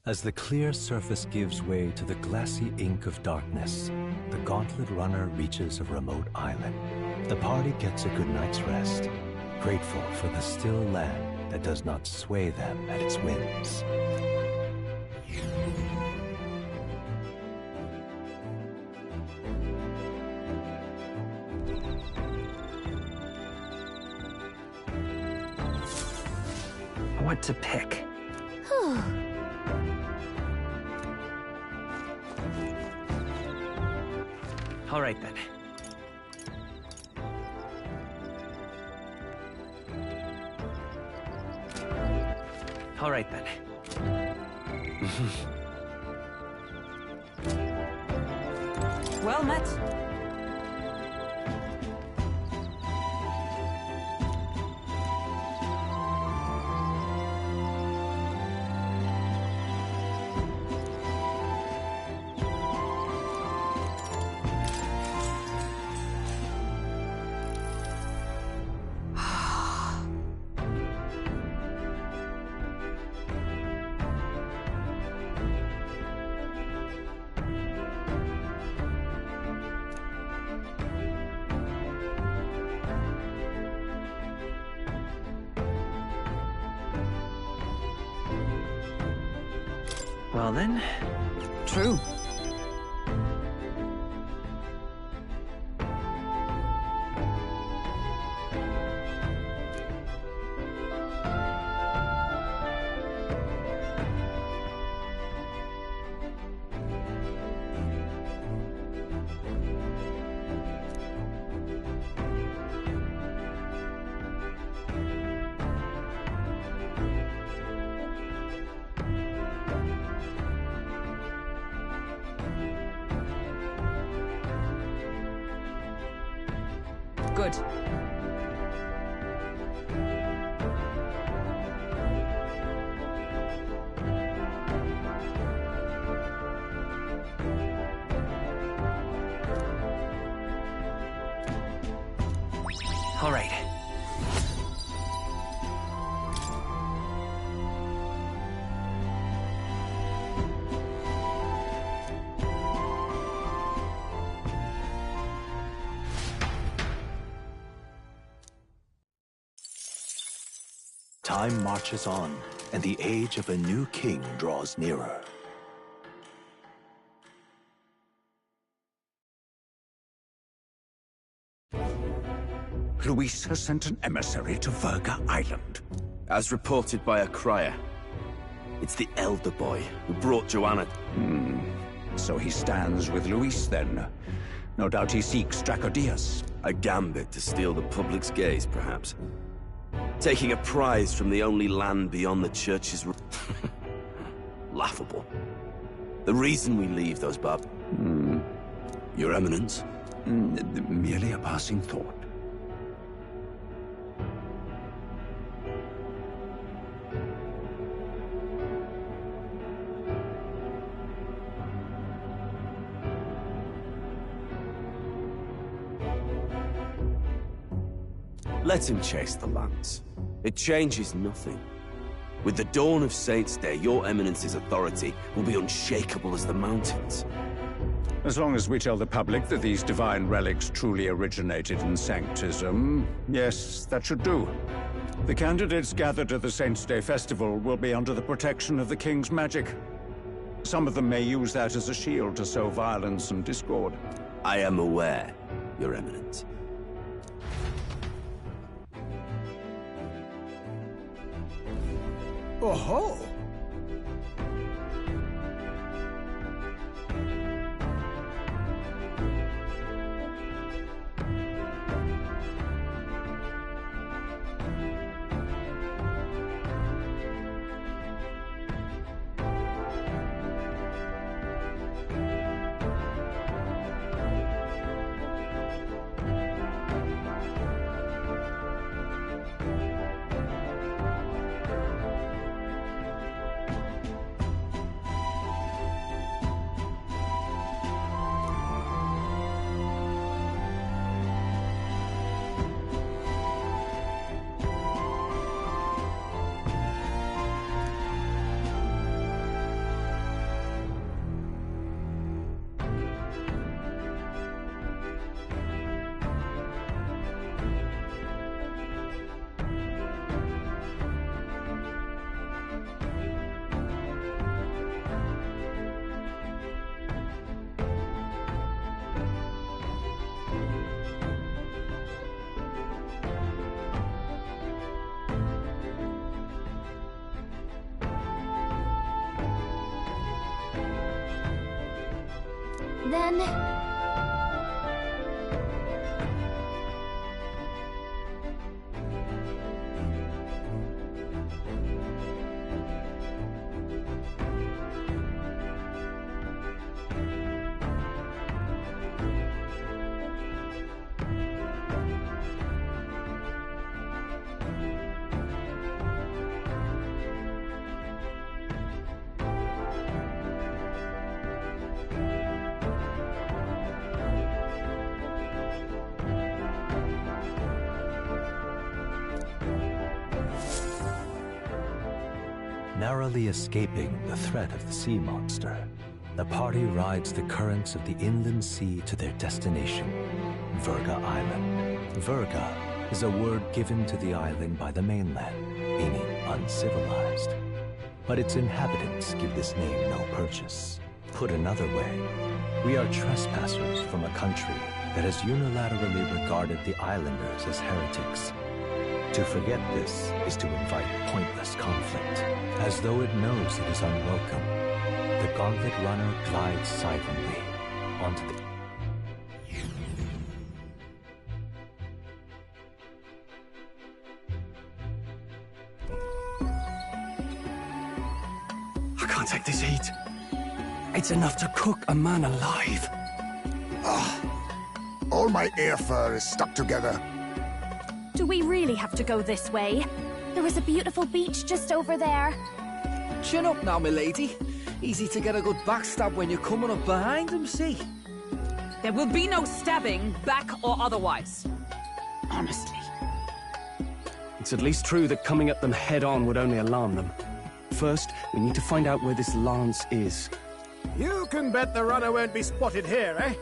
As the clear surface gives way to the glassy ink of darkness, the Gauntlet Runner reaches a remote island. The party gets a good night's rest, grateful for the still land that does not sway them at its whims. What to pick? All right, then. All right, then. Well met. Well then. True. Good. All right. Time marches on, and the age of a new king draws nearer. Luis has sent an emissary to Verga Island. As reported by a crier. It's the elder boy who brought Joanna. So he stands with Luis then. No doubt he seeks Dracodius. A gambit to steal the public's gaze, perhaps. Taking a prize from the only land beyond the church's... Laughable. The reason we leave those Your Eminence? Merely a passing thought. Let him chase the lance. It changes nothing. With the dawn of Saints' Day, your Eminence's authority will be unshakable as the mountains. As long as we tell the public that these divine relics truly originated in Sanctism, yes, that should do. The candidates gathered at the Saints' Day Festival will be under the protection of the King's magic. Some of them may use that as a shield to sow violence and discord. I am aware, Your Eminence. Oh-ho! Then... Narrowly escaping the threat of the sea monster, the party rides the currents of the inland sea to their destination, Verga Island. Verga is a word given to the island by the mainland, meaning uncivilized. But its inhabitants give this name no purchase. Put another way, we are trespassers from a country that has unilaterally regarded the islanders as heretics. To forget this is to invite pointless conflict. As though it knows it is unwelcome, the Gauntlet Runner glides silently onto the... I can't take this heat. It's enough to cook a man alive. All my air fur is stuck together. Do we really have to go this way? There was a beautiful beach just over there. Chin up now, milady. Easy to get a good backstab when you're coming up behind him, see? There will be no stabbing, back or otherwise. Honestly. It's at least true that coming at them head-on would only alarm them. First, we need to find out where this lance is. You can bet the runner won't be spotted here, eh?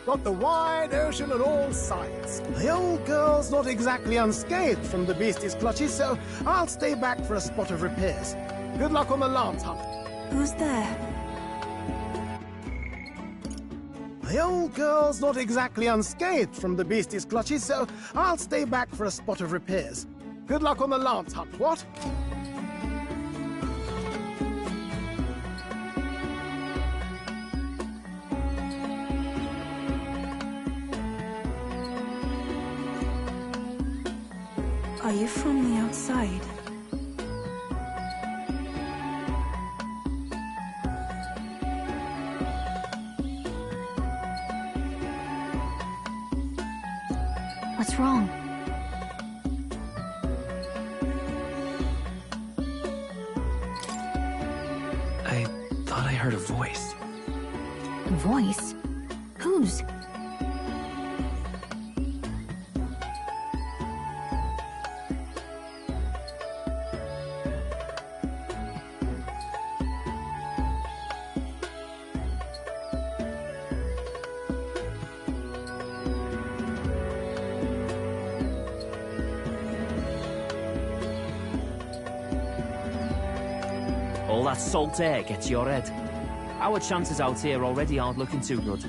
Got the wide ocean on all sides. The old girl's not exactly unscathed from the beastie's clutches, so I'll stay back for a spot of repairs. Good luck on the lance hunt. Who's there? The old girl's not exactly unscathed from the beastie's clutches, so I'll stay back for a spot of repairs. Good luck on the lance hunt, what? I Are you from the outside? What's wrong? I thought I heard a voice. A voice? Whose? All that salt air gets your head. Our chances out here already aren't looking too good.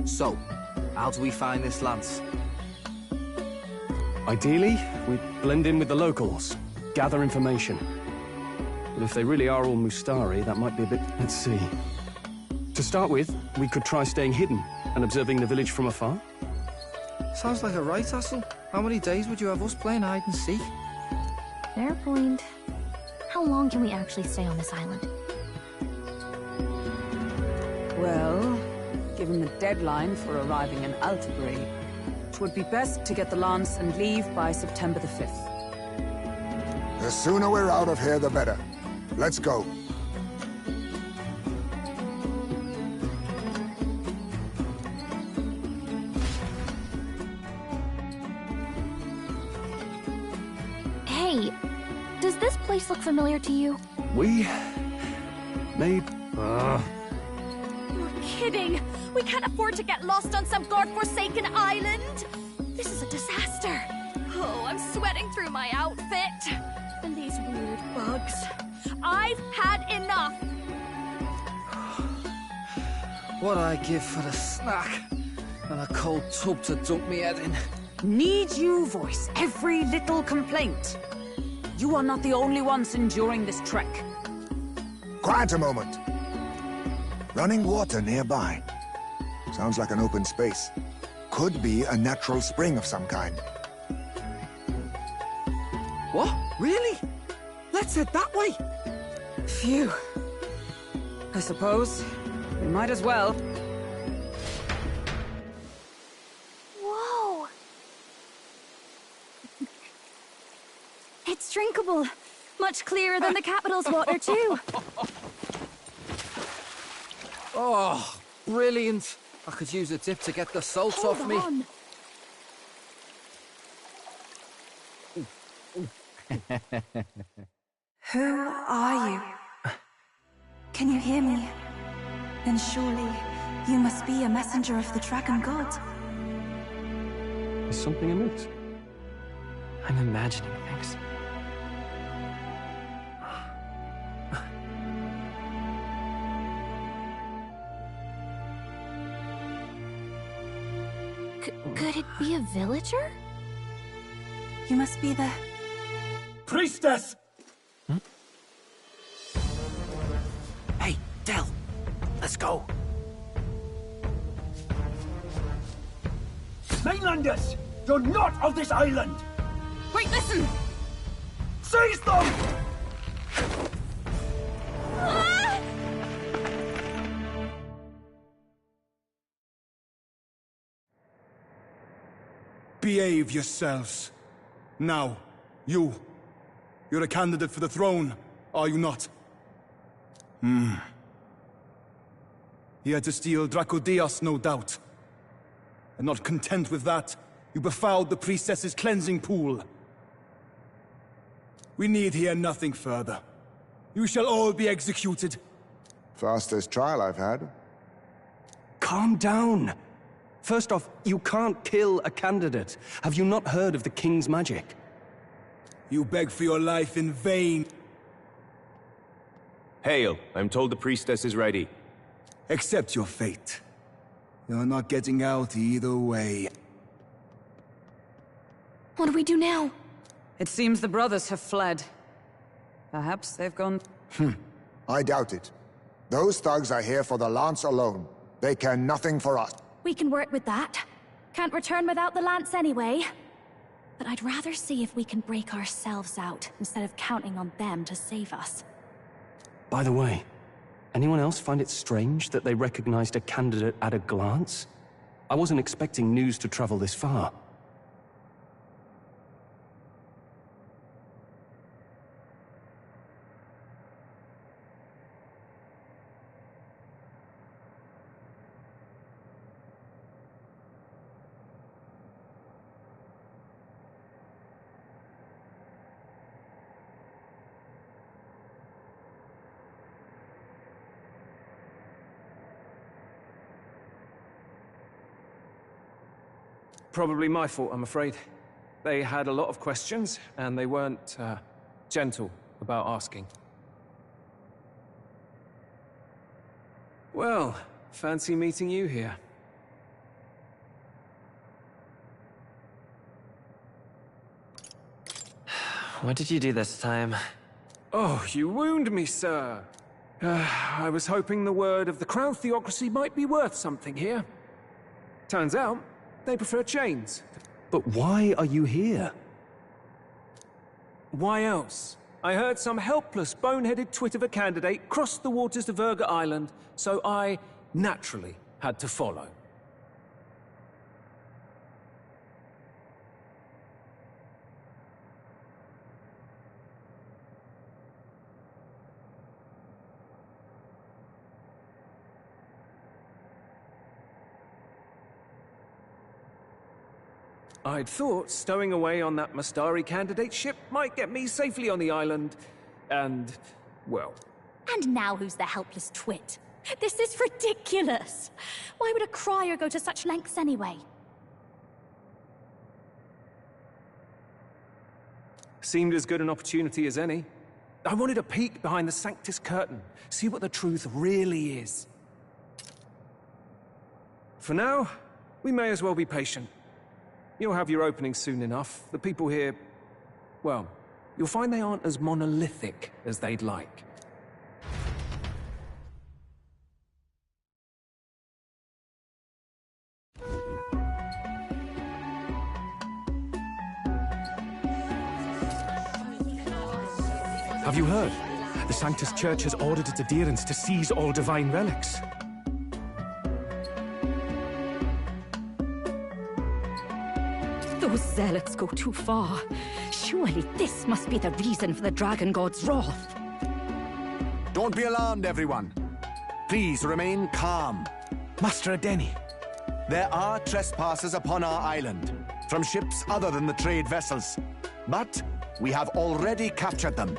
So, how do we find this lance? Ideally, we blend in with the locals, gather information. But if they really are all Mustari, that might be a bit... Let's see. To start with, we could try staying hidden and observing the village from afar. Sounds like a right hustle. How many days would you have us playing hide and seek? Fair point. How long can we actually stay on this island? Well, given the deadline for arriving in Altabri, it would be best to get the lance and leave by September the 5th. The sooner we're out of here, the better. Let's go. Hey, does this place look familiar to you? We... may... You're kidding! We can't afford to get lost on some godforsaken island! This is a disaster! Oh, I'm sweating through my outfit! And these weird bugs. I've had enough! What I give for the snack and a cold tub to dunk me head in. Need you voice every little complaint? You are not the only ones enduring this trek. Quiet a moment. Running water nearby. Sounds like an open space. Could be a natural spring of some kind. What? Really? Let's head that way. Phew. I suppose we might as well. Whoa! It's drinkable. Much clearer than the capital's water, too. Oh, brilliant. I could use a dip to get the salt Hold off me. on. Who are you? Can you hear me? Then surely you must be a messenger of the Dragon God. Is something amiss? I'm imagining things. Could it be a villager? You must be the... Priestess! Hey, Del. Let's go. Mainlanders! You're not of this island! Wait, listen! Seize them! Behave yourselves. Now, you're a candidate for the throne, are you not? He had to steal Dracodias, no doubt. And not content with that, you befouled the priestess's cleansing pool. We need hear nothing further. You shall all be executed. Fastest trial I've had. Calm down. First off, you can't kill a candidate. Have you not heard of the king's magic? You beg for your life in vain. Hail, I'm told the priestess is ready. Accept your fate. You're not getting out either way. What do we do now? It seems the brothers have fled. Perhaps they've gone... I doubt it. Those thugs are here for the lance alone. They care nothing for us. We can work with that. Can't return without the lance anyway. But I'd rather see if we can break ourselves out, instead of counting on them to save us. By the way, anyone else find it strange that they recognized a candidate at a glance? I wasn't expecting news to travel this far. Probably my fault, I'm afraid. They had a lot of questions, and they weren't, gentle about asking. Well, fancy meeting you here. What did you do this time? Oh, you wound me, sir. I was hoping the word of the Crown Theocracy might be worth something here. Turns out, they prefer chains. But why are you here? Why else? I heard some helpless, boneheaded twit of a candidate crossed the waters to Verga Island, so I, naturally, had to follow. I'd thought stowing away on that Mastari candidate ship might get me safely on the island, and, well... And now who's the helpless twit? This is ridiculous! Why would a crier go to such lengths anyway? Seemed as good an opportunity as any. I wanted a peek behind the Sanctus curtain, see what the truth really is. For now, we may as well be patient. You'll have your opening soon enough. The people here, well, you'll find they aren't as monolithic as they'd like. Have you heard? The Sanctus Church has ordered its adherents to seize all divine relics. Those zealots go too far. Surely this must be the reason for the Dragon God's wrath. Don't be alarmed, everyone. Please remain calm. Master Adeni, there are trespassers upon our island, from ships other than the trade vessels. But we have already captured them.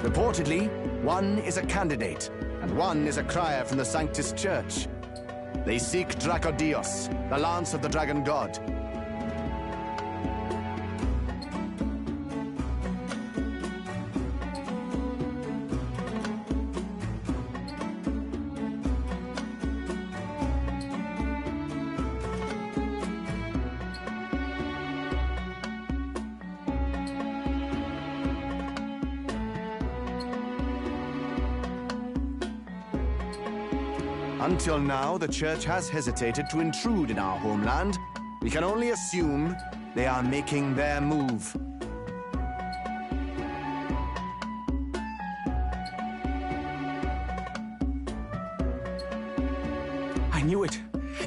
Reportedly, one is a candidate, and one is a crier from the Sanctus Church. They seek Dracodios, the lance of the Dragon God. Until now, the Church has hesitated to intrude in our homeland. We can only assume they are making their move. I knew it.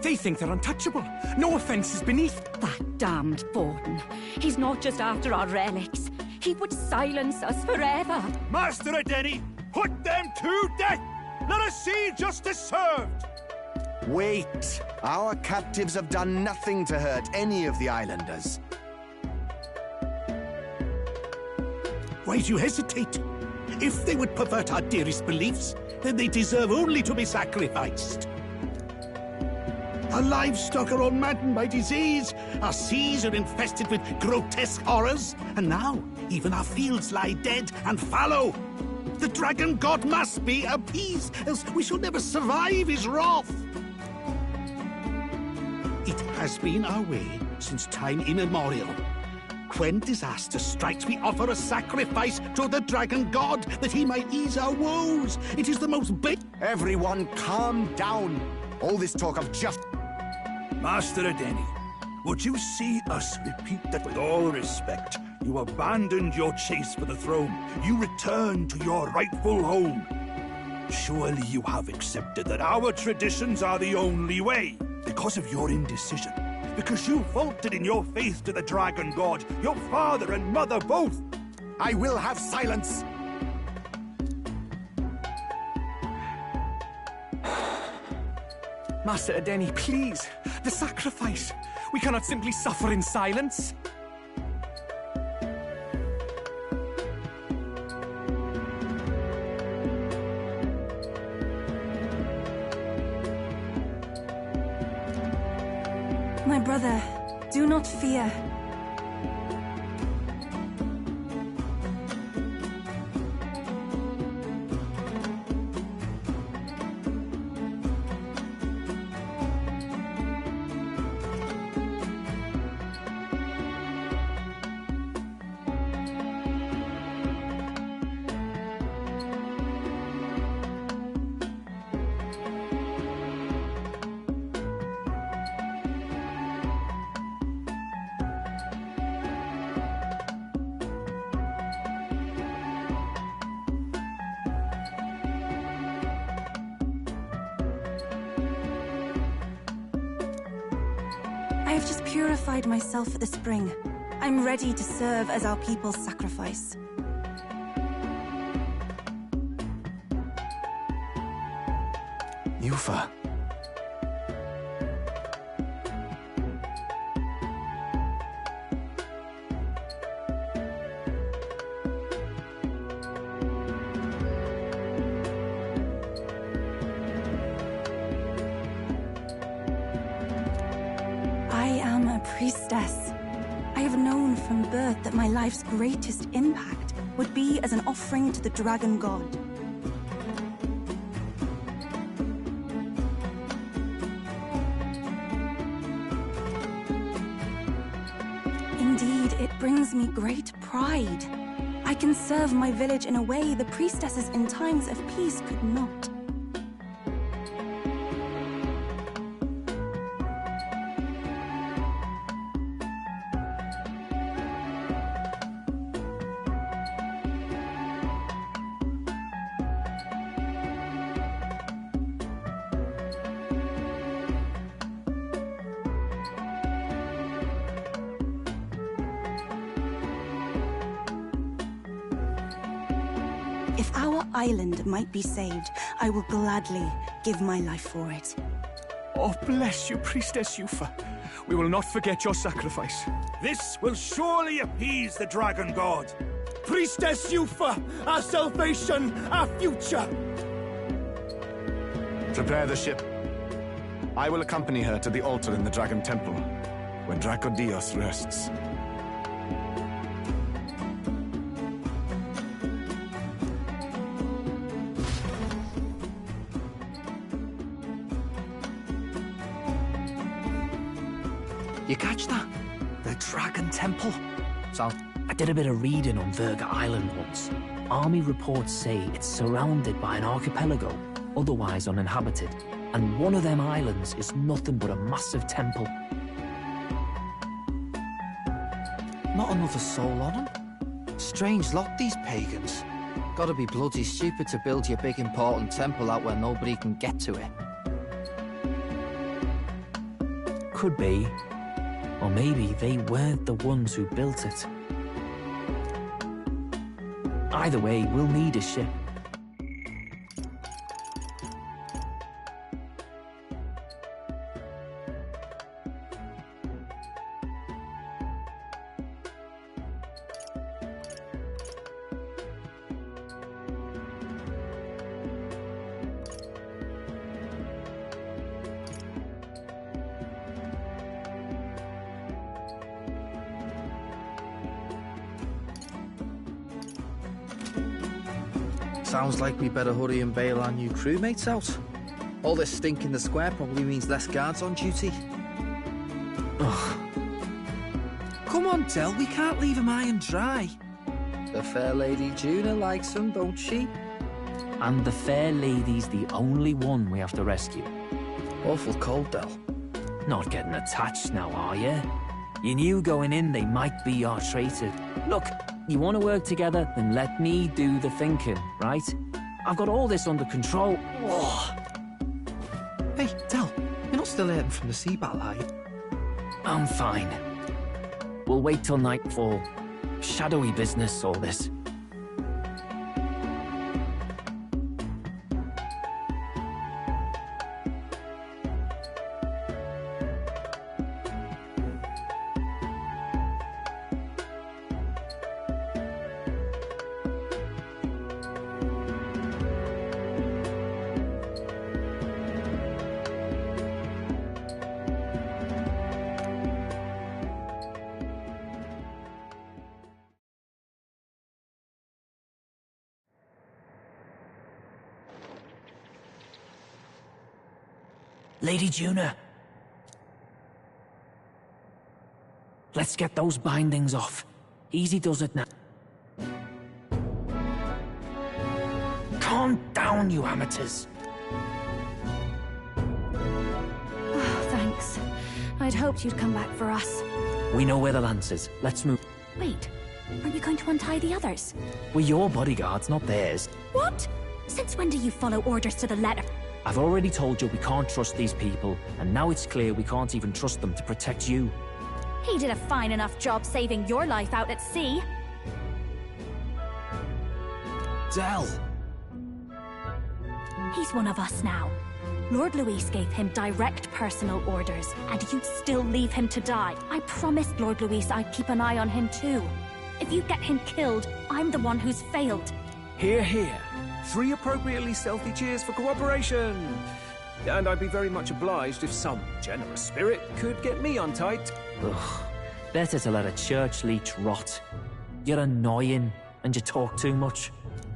They think they're untouchable. No offense is beneath. That damned Borden. He's not just after our relics. He would silence us forever. Master Adeni, put them to death! Let us see justice served! Wait! Our captives have done nothing to hurt any of the islanders. Why do you hesitate? If they would pervert our dearest beliefs, then they deserve only to be sacrificed. Our livestock are all maddened by disease, our seas are infested with grotesque horrors, and now even our fields lie dead and fallow. The Dragon God must be appeased, else we shall never survive his wrath. It has been our way since time immemorial. When disaster strikes, we offer a sacrifice to the Dragon God that he might ease our woes. It is the most Everyone calm down. All this talk of Master Adeni, would you see us repeat that with all respect? You abandoned your chase for the throne. You returned to your rightful home. Surely you have accepted that our traditions are the only way. Because of your indecision. Because you faltered in your faith to the Dragon God. Your father and mother both. I will have silence. Master Adeni, please. The sacrifice. We cannot simply suffer in silence. My brother, do not fear. I have just purified myself at the spring. I'm ready to serve as our people's sacrifice. Yufa. I am a priestess. I have known from birth that my life's greatest impact would be as an offering to the Dragon God. Indeed, it brings me great pride. I can serve my village in a way the priestesses in times of peace could not. If our island might be saved, I will gladly give my life for it. Oh, bless you, Priestess Yufa. We will not forget your sacrifice. This will surely appease the Dragon God. Priestess Yufa, our salvation, our future! Prepare the ship. I will accompany her to the altar in the Dragon Temple, where Dracodios rests. You catch that? The Dragon Temple. So, I did a bit of reading on Virga Island once. Army reports say it's surrounded by an archipelago, otherwise uninhabited. And one of them islands is nothing but a massive temple. Not another soul on them. Strange lot, these pagans. Gotta be bloody stupid to build your big important temple out where nobody can get to it. Could be. Or maybe they weren't the ones who built it. Either way, we'll need a ship. Sounds like we better hurry and bail our new crewmates out. All this stink in the square probably means less guards on duty. Ugh. Come on, Del, we can't leave him high and dry. The fair lady Juna likes him, don't she? And the fair lady's the only one we have to rescue. Awful cold, Del. Not getting attached now, are you? You knew going in they might be our traitors. Look, you want to work together, then let me do the thinking, right? I've got all this under control. Oh. Hey, Del, you're not still hurting from the sea battle, are you? I'm fine. We'll wait till nightfall. Shadowy business, all this. Lady Juna. Let's get those bindings off. Easy does it now. Calm down, you amateurs. Oh, thanks. I'd hoped you'd come back for us. We know where the lance is. Let's move. Wait, aren't you going to untie the others? We're your bodyguards, not theirs. What? Since when do you follow orders to the letter? I've already told you we can't trust these people, and now it's clear we can't even trust them to protect you. He did a fine enough job saving your life out at sea. Del! He's one of us now. Lord Luis gave him direct personal orders, and you'd still leave him to die. I promised Lord Luis I'd keep an eye on him too. If you get him killed, I'm the one who's failed. Hear, hear. 3 appropriately stealthy cheers for cooperation. And I'd be very much obliged if some generous spirit could get me untied. Ugh. Better to let a church leech rot. You're annoying, and you talk too much.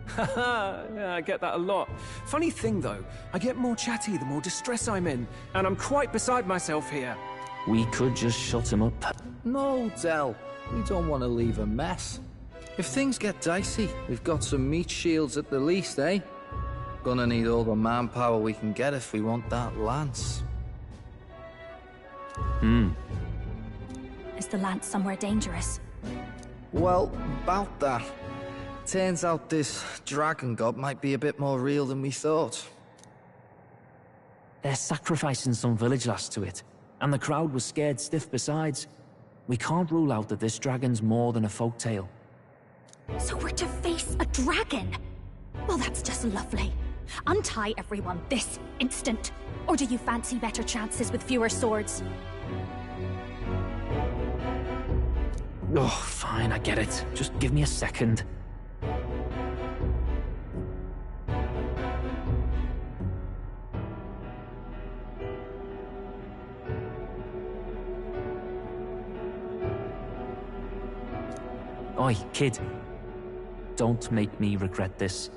Haha, yeah, I get that a lot. Funny thing though, I get more chatty the more distress I'm in, and I'm quite beside myself here. We could just shut him up. No, Del. We don't want to leave a mess. If things get dicey, we've got some meat shields at the least, eh? Gonna need all the manpower we can get if we want that lance. Is the lance somewhere dangerous? Well, about that. Turns out this dragon god might be a bit more real than we thought. They're sacrificing some village lass to it, and the crowd was scared stiff besides. We can't rule out that this dragon's more than a folktale. So we're to face a dragon? Well, that's just lovely. Untie everyone this instant. Or do you fancy better chances with fewer swords? Oh, fine, I get it. Just give me a second. Oi, kid. Don't make me regret this.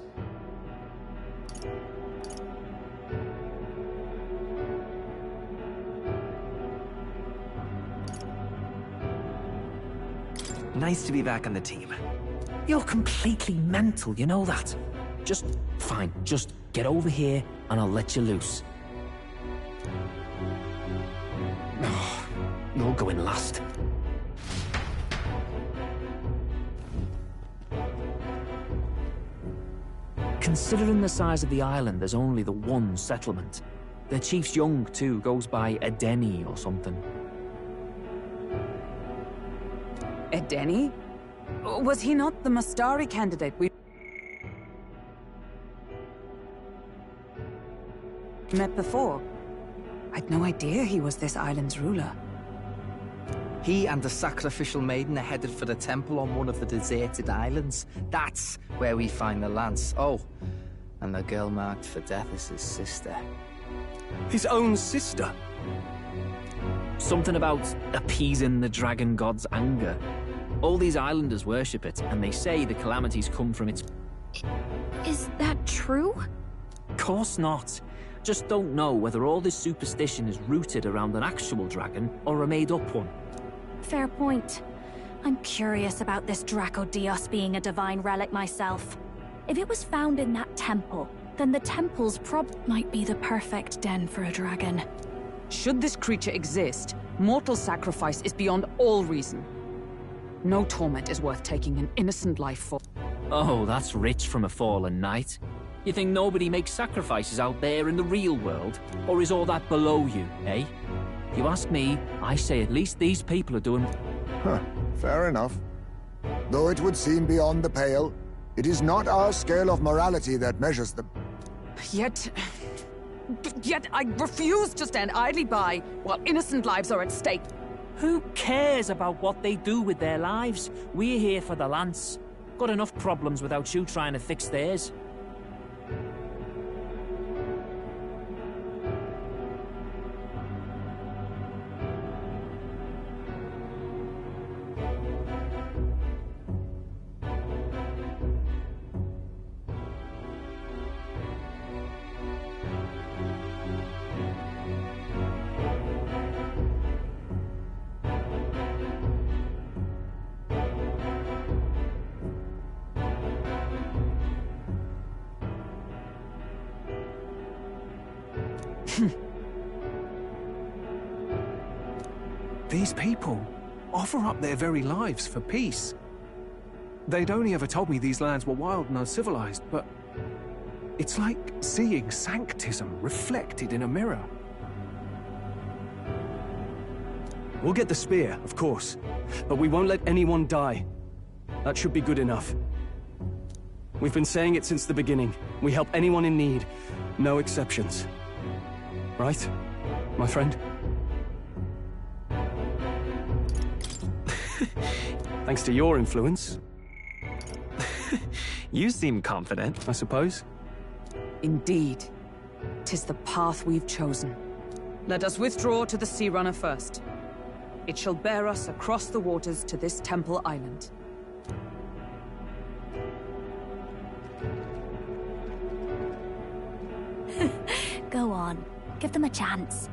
Nice to be back on the team. You're completely mental, you know that? Fine, just get over here and I'll let you loose. Oh, you're going last. Considering the size of the island, there's only the one settlement. The chief's young, too, goes by Edeni or something. Edeni? Was he not the Mustari candidate we met before? I'd no idea he was this island's ruler. He and the sacrificial maiden are headed for the temple on one of the deserted islands. That's where we find the lance. Oh, and the girl marked for death is his sister. His own sister? Something about appeasing the dragon god's anger. All these islanders worship it, and they say the calamities come from its... Is that true? Course not. Just don't know whether all this superstition is rooted around an actual dragon or a made-up one. Fair point. I'm curious about this Dracodios being a divine relic myself. If it was found in that temple, then the temple's might be the perfect den for a dragon. Should this creature exist, mortal sacrifice is beyond all reason. No torment is worth taking an innocent life for. Oh, that's rich from a fallen knight. You think nobody makes sacrifices out there in the real world? Or is all that below you, eh? If you ask me, I say at least these people are doing... Huh, fair enough. Though it would seem beyond the pale, it is not our scale of morality that measures them. Yet I refuse to stand idly by while innocent lives are at stake. Who cares about what they do with their lives? We're here for the lance. Got enough problems without you trying to fix theirs. These people offer up their very lives for peace. They'd only ever told me these lands were wild and uncivilized, but it's like seeing sanctism reflected in a mirror. We'll get the spear, of course, but we won't let anyone die. That should be good enough. We've been saying it since the beginning. We help anyone in need, no exceptions. Right, my friend? Thanks to your influence. You seem confident. I suppose. Indeed. 'Tis the path we've chosen. Let us withdraw to the Sea Runner first. It shall bear us across the waters to this temple island. Go on. Give them a chance.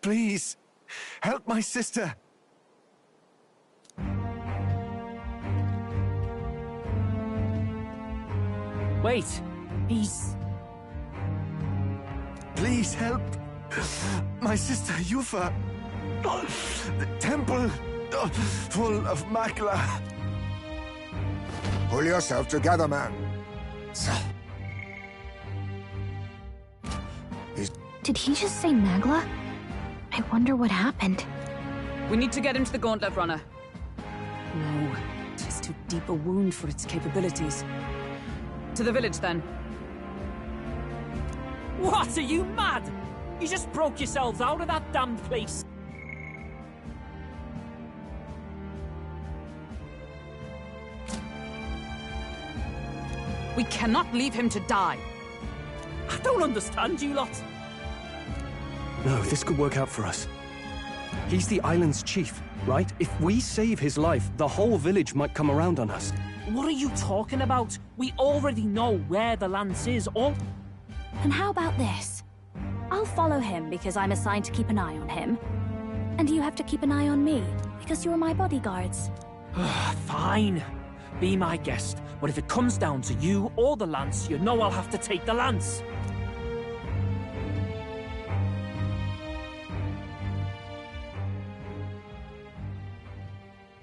Please, help my sister. Wait, he's... Please help my sister Yufa. The temple full of Makla. Pull yourself together, man. Did he just say Magla? I wonder what happened. We need to get him to the Gauntlet Runner. No, tis too deep a wound for its capabilities. To the village, then. What, are you mad? You just broke yourselves out of that damned place. We cannot leave him to die. I don't understand you lot. No, this could work out for us. He's the island's chief, right? If we save his life, the whole village might come around on us. What are you talking about? We already know where the lance is, or... And how about this? I'll follow him because I'm assigned to keep an eye on him. And you have to keep an eye on me because you're my bodyguards. Fine. Be my guest. But if it comes down to you or the lance, you know I'll have to take the lance.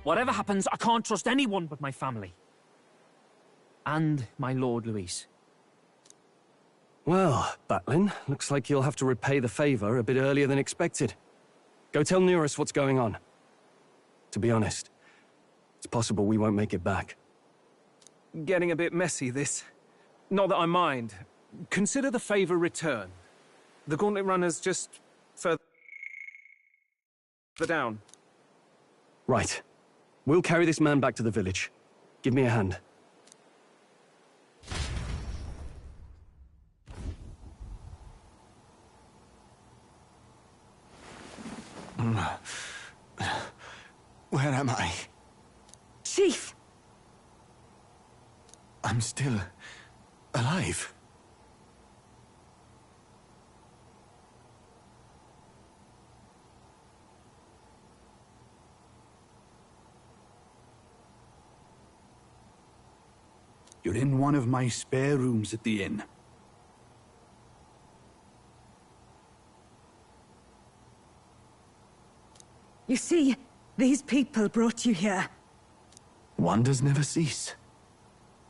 Whatever happens, I can't trust anyone but my family. And my Lord Luis. Well, Batlin, looks like you'll have to repay the favor a bit earlier than expected. Go tell Neurus what's going on. To be honest, it's possible we won't make it back. Getting a bit messy, this. Not that I mind. Consider the favor returned. The Gauntlet Runner's just further down. Right. We'll carry this man back to the village. Give me a hand. Where am I? Chief! I'm still alive. You're in one of my spare rooms at the inn. You see, these people brought you here. Wonders never cease.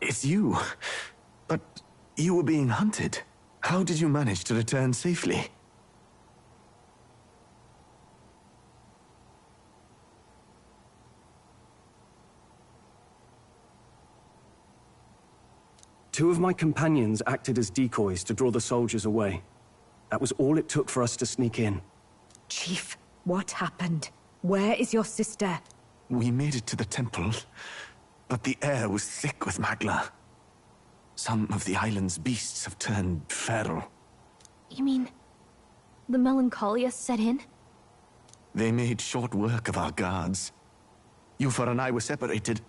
It's you. But you were being hunted. How did you manage to return safely? Two of my companions acted as decoys to draw the soldiers away. That was all it took for us to sneak in. Chief, what happened? Where is your sister? We made it to the temple, but the air was thick with magla. Some of the island's beasts have turned feral. You mean... the melancholia set in? They made short work of our guards. Yuffie and I were separated.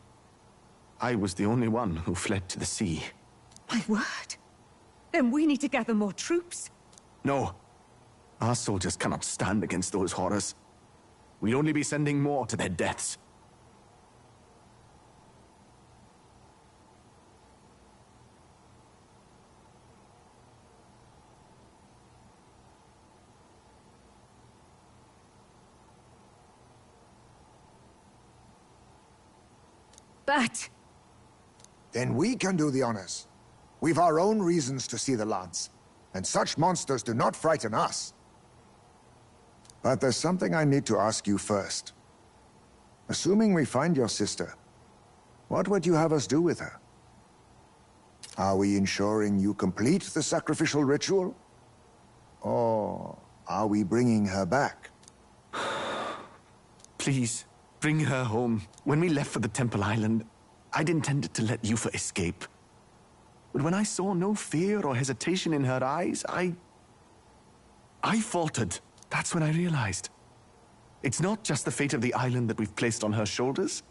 I was the only one who fled to the sea. My word. Then we need to gather more troops. No. Our soldiers cannot stand against those horrors. We'd only be sending more to their deaths. But... Then we can do the honors. We've our own reasons to see the lance, and such monsters do not frighten us. But there's something I need to ask you first. Assuming we find your sister, what would you have us do with her? Are we ensuring you complete the sacrificial ritual? Or are we bringing her back? Please, bring her home. When we left for the Temple Island, I'd intended to let Yuffie escape. But when I saw no fear or hesitation in her eyes, I faltered. That's when I realized. It's not just the fate of the island that we've placed on her shoulders.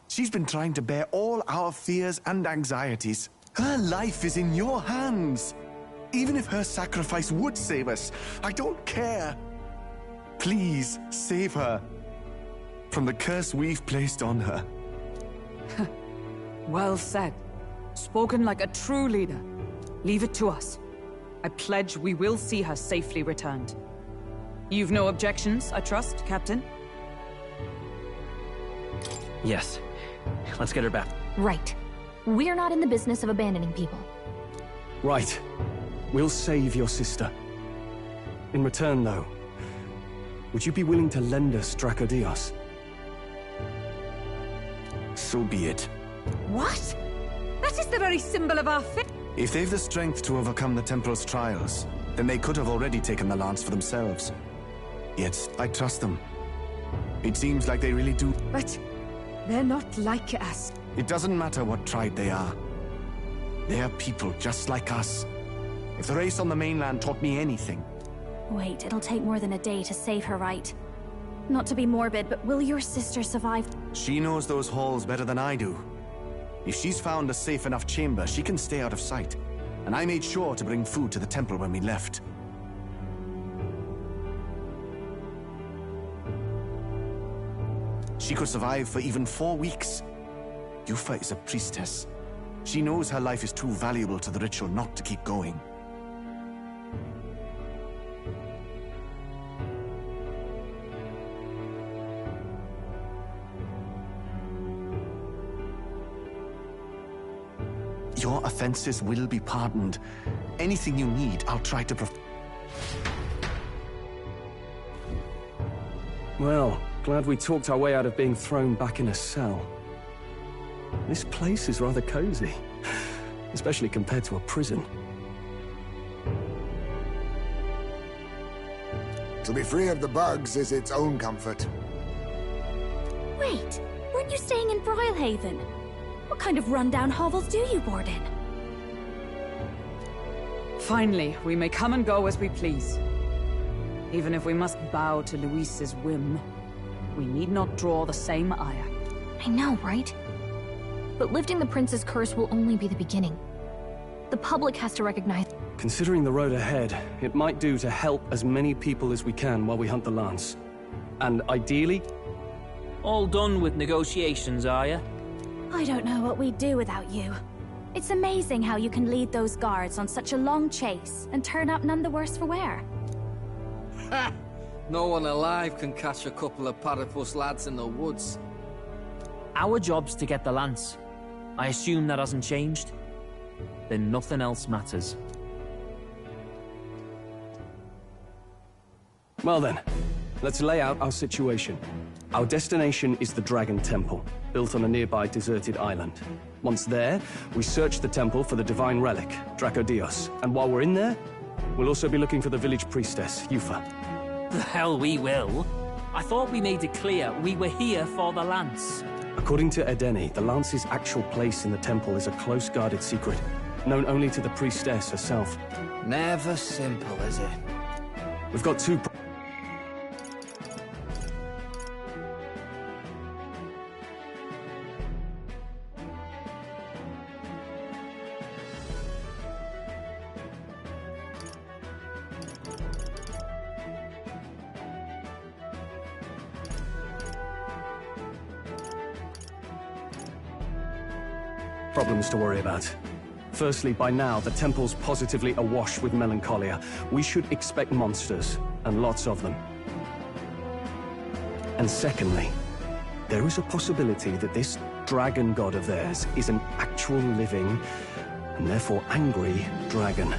She's been trying to bear all our fears and anxieties. Her life is in your hands. Even if her sacrifice would save us, I don't care. Please, save her from the curse we've placed on her. Well said. Spoken like a true leader. Leave it to us. I pledge we will see her safely returned. You've no objections, I trust, Captain? Yes. Let's get her back. Right. We're not in the business of abandoning people. Right. We'll save your sister. In return, though, would you be willing to lend us Dracodios? So be it. What? That is the very symbol of our faith. If they've the strength to overcome the Templars' trials, then they could have already taken the lance for themselves. Yet, I trust them. It seems like they really do. But they're not like us. It doesn't matter what tribe they are. They're people just like us. If the race on the mainland taught me anything... Wait, it'll take more than a day to save her, right? Not to be morbid, but will your sister survive? She knows those halls better than I do. If she's found a safe enough chamber, she can stay out of sight. And I made sure to bring food to the temple when we left. She could survive for even 4 weeks. Yufa is a priestess. She knows her life is too valuable to the ritual not to keep going. Your offenses will be pardoned. Anything you need, I'll try to Well, glad we talked our way out of being thrown back in a cell. This place is rather cozy, especially compared to a prison. To be free of the bugs is its own comfort. Wait, weren't you staying in Broilhaven? What kind of rundown hovels do you board in? Finally, we may come and go as we please. Even if we must bow to Luis's whim, we need not draw the same ire. I know, right? But lifting the prince's curse will only be the beginning. The public has to recognize... Considering the road ahead, it might do to help as many people as we can while we hunt the Lance. And ideally... All done with negotiations, are ya? I don't know what we'd do without you. It's amazing how you can lead those guards on such a long chase and turn up none the worse for wear. Ha! No one alive can catch a couple of platypus lads in the woods. Our job's to get the Lance. I assume that hasn't changed? Then nothing else matters. Well then, let's lay out our situation. Our destination is the Dragon Temple, built on a nearby deserted island. Once there, we search the temple for the divine relic, Dracodios. And while we're in there, we'll also be looking for the village priestess, Yufa. The hell we will. I thought we made it clear we were here for the Lance. According to Edeni, the Lance's actual place in the temple is a close-guarded secret, known only to the priestess herself. Never simple, is it? We've got two... problems to worry about. Firstly, by now, the temple's positively awash with melancholia. We should expect monsters, and lots of them. And secondly, there is a possibility that this dragon god of theirs is an actual living, and therefore angry, dragon.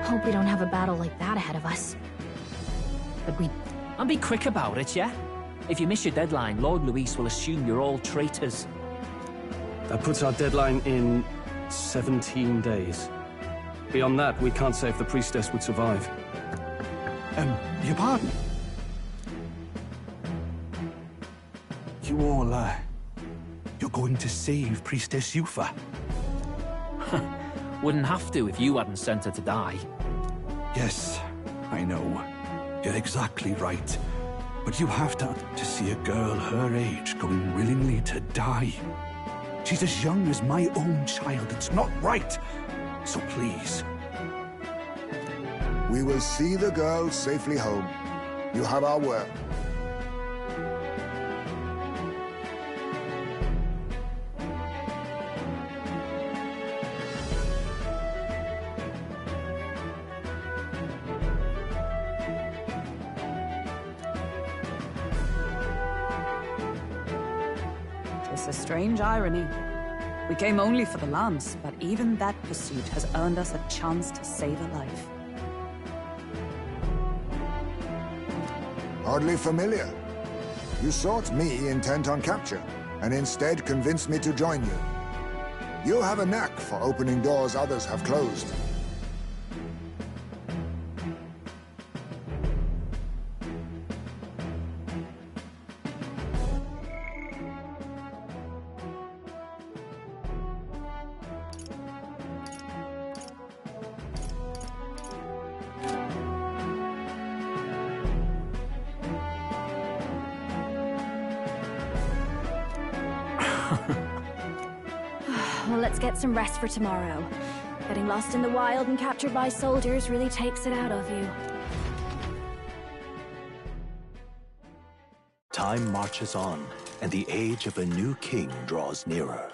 Hope we don't have a battle like that ahead of us. But and be quick about it, yeah? If you miss your deadline, Lord Luis will assume you're all traitors. That puts our deadline in 17 days. Beyond that, we can't say if the priestess would survive. Your pardon? You all, you're going to save Priestess Yufa? Wouldn't have to if you hadn't sent her to die. Yes, I know. You're exactly right. But you have to see a girl her age going willingly to die. She's as young as my own child. It's not right. So please. We will see the girl safely home. You have our word. It's a strange irony. We came only for the lance, but even that pursuit has earned us a chance to save a life. Oddly familiar. You sought me intent on capture, and instead convinced me to join you. You have a knack for opening doors others have closed. Well, let's get some rest for tomorrow. Getting lost in the wild and captured by soldiers really takes it out of you. Time marches on, and the age of a new king draws nearer.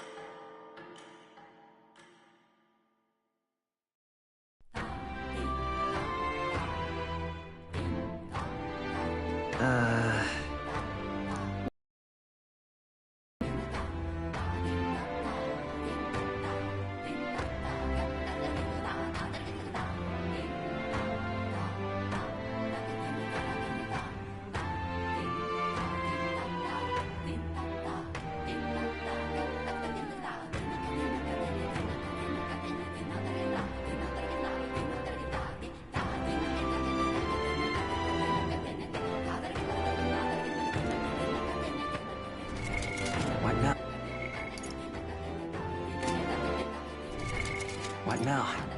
What now?